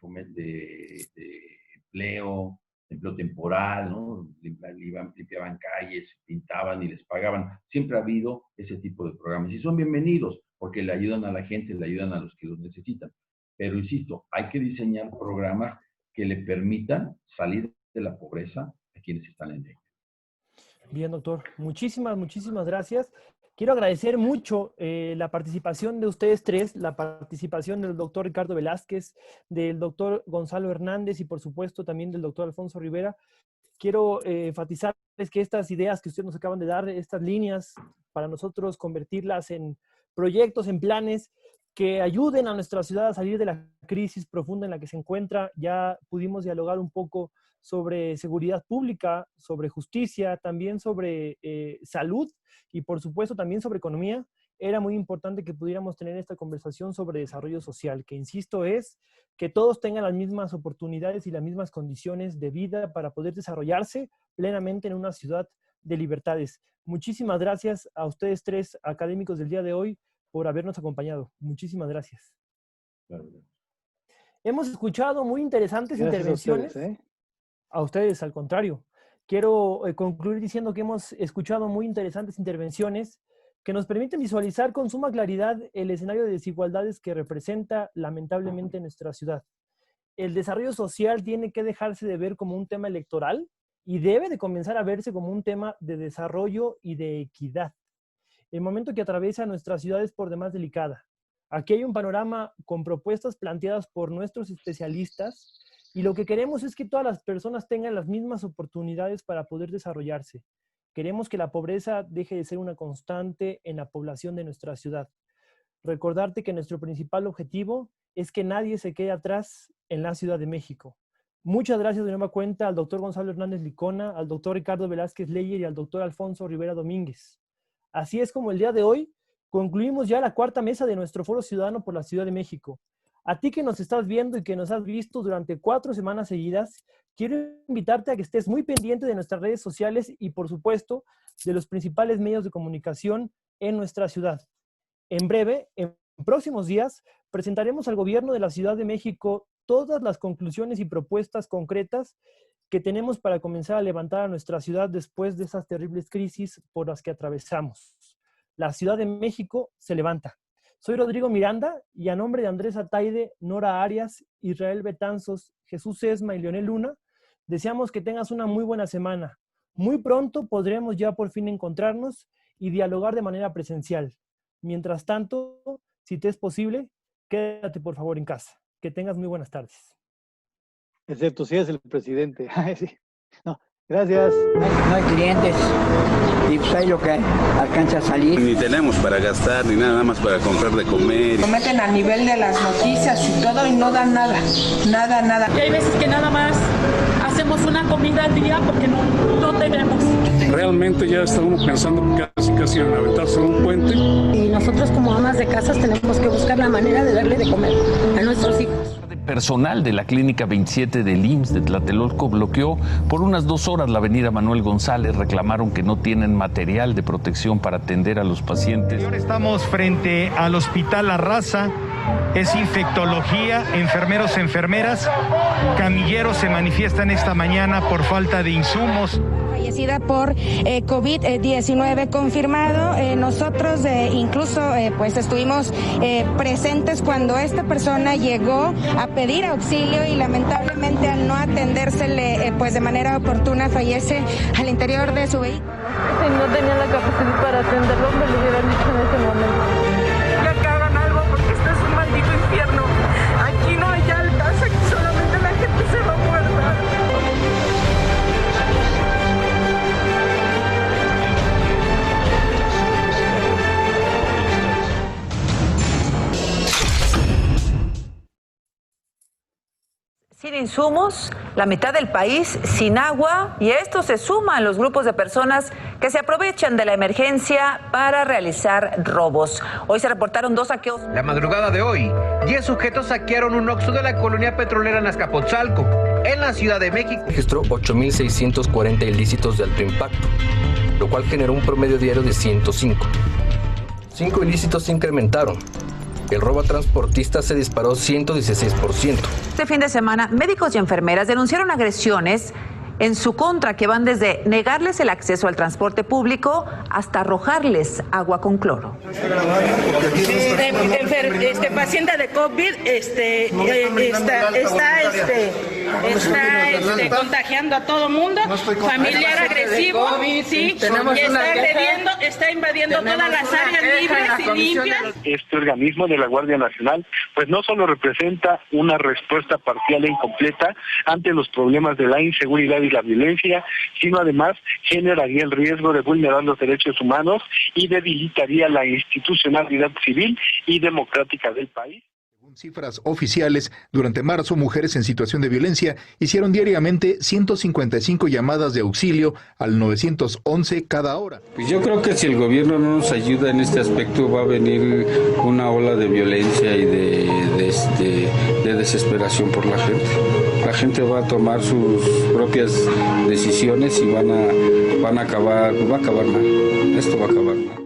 empleo temporal, ¿no? Limpiaban calles, pintaban y les pagaban. Siempre ha habido ese tipo de programas y son bienvenidos porque le ayudan a la gente, le ayudan a los que los necesitan. Pero insisto, hay que diseñar programas que le permitan salir de la pobreza a quienes están en ella. Bien, doctor. Muchísimas gracias. Quiero agradecer mucho la participación de ustedes tres, la participación del doctor Ricardo Velázquez, del doctor Gonzalo Hernández y por supuesto también del doctor Alfonso Rivera. Quiero enfatizarles que estas ideas que ustedes nos acaban de dar, estas líneas, para nosotros convertirlas en proyectos, en planes, que ayuden a nuestra ciudad a salir de la crisis profunda en la que se encuentra. Ya pudimos dialogar un poco sobre seguridad pública, sobre justicia, también sobre salud y por supuesto también sobre economía. Era muy importante que pudiéramos tener esta conversación sobre desarrollo social, que insisto es que todos tengan las mismas oportunidades y las mismas condiciones de vida para poder desarrollarse plenamente en una ciudad de libertades. Muchísimas gracias a ustedes tres académicos del día de hoy por habernos acompañado. Muchísimas gracias. Hemos escuchado muy interesantes intervenciones. A ustedes, al contrario. Quiero concluir diciendo que hemos escuchado muy interesantes intervenciones que nos permiten visualizar con suma claridad el escenario de desigualdades que representa lamentablemente nuestra ciudad. El desarrollo social tiene que dejarse de ver como un tema electoral y debe de comenzar a verse como un tema de desarrollo y de equidad. El momento que atraviesa nuestra ciudad es por demás delicada. Aquí hay un panorama con propuestas planteadas por nuestros especialistas y lo que queremos es que todas las personas tengan las mismas oportunidades para poder desarrollarse. Queremos que la pobreza deje de ser una constante en la población de nuestra ciudad. Recordarte que nuestro principal objetivo es que nadie se quede atrás en la Ciudad de México. Muchas gracias de nueva cuenta al doctor Gonzalo Hernández Licona, al doctor Ricardo Velázquez Leyer y al doctor Alfonso Rivera Domínguez. Así es como el día de hoy concluimos ya la cuarta mesa de nuestro Foro Ciudadano por la Ciudad de México. A ti que nos estás viendo y que nos has visto durante 4 semanas seguidas, quiero invitarte a que estés muy pendiente de nuestras redes sociales y, por supuesto, de los principales medios de comunicación en nuestra ciudad. En breve, en próximos días, presentaremos al gobierno de la Ciudad de México todas las conclusiones y propuestas concretas que tenemos para comenzar a levantar a nuestra ciudad después de esas terribles crisis por las que atravesamos. La Ciudad de México se levanta. Soy Rodrigo Miranda y a nombre de Andrés Ataide, Nora Arias, Israel Betanzos, Jesús Esma y Leonel Luna, deseamos que tengas una muy buena semana. Muy pronto podremos ya por fin encontrarnos y dialogar de manera presencial. Mientras tanto, si te es posible, quédate por favor en casa. Que tengas muy buenas tardes. Excepto si es el presidente. Sí. No, gracias. No hay clientes. Y pues hay lo que alcanza a salir. Ni tenemos para gastar, ni nada más para comprar de comer. Lo meten al nivel de las noticias y todo y no dan nada. Nada, nada. Y hay veces que nada más hacemos una comida al día porque no tenemos. Realmente ya está uno pensando casi en aventarse un puente. Y nosotros como amas de casas tenemos que buscar la manera de darle de comer a nuestros hijos. Personal de la Clínica 27 del IMSS de Tlatelolco bloqueó por unas 2 horas la avenida Manuel González. Reclamaron que no tienen material de protección para atender a los pacientes. Estamos frente al Hospital La Raza. Es infectología, enfermeros, enfermeras, camilleros se manifiestan esta mañana por falta de insumos. Fallecida por COVID-19 confirmado. Nosotros incluso pues estuvimos presentes cuando esta persona llegó a pedir auxilio y lamentablemente al no atendérsele pues de manera oportuna fallece al interior de su vehículo. Si no tenía la capacidad para atenderlo, me lo hubieran dicho en ese momento. Ya que hagan algo porque este es un maldito infierno. Aquí no hay altas, aquí solamente la gente se va muerta. Sin insumos, la mitad del país sin agua, y esto se suma a los grupos de personas que se aprovechan de la emergencia para realizar robos. Hoy se reportaron 2 saqueos. La madrugada de hoy, 10 sujetos saquearon un Oxxo de la colonia petrolera en Azcapotzalco, en la Ciudad de México. Registró 8.640 ilícitos de alto impacto, lo cual generó un promedio diario de 105. 5 ilícitos se incrementaron. El robo a transportistas se disparó 116%. Este fin de semana, médicos y enfermeras denunciaron agresiones en su contra que van desde negarles el acceso al transporte público hasta arrojarles agua con cloro. Paciente de COVID está contagiando a todo mundo, familiar agresivo, sí, y está está invadiendo todas las áreas libres y limpias. Este organismo de la Guardia Nacional, pues no solo representa una respuesta parcial e incompleta ante los problemas de la inseguridad y la violencia, sino además generaría el riesgo de vulnerar los derechos humanos y debilitaría la institucionalidad civil y democrática del país. Según cifras oficiales, durante marzo, mujeres en situación de violencia hicieron diariamente 155 llamadas de auxilio al 911 cada hora. Pues yo creo que si el gobierno no nos ayuda en este aspecto va a venir una ola de violencia y de desesperación por la gente. La gente va a tomar sus propias decisiones y va a acabar mal. Esto va a acabar mal.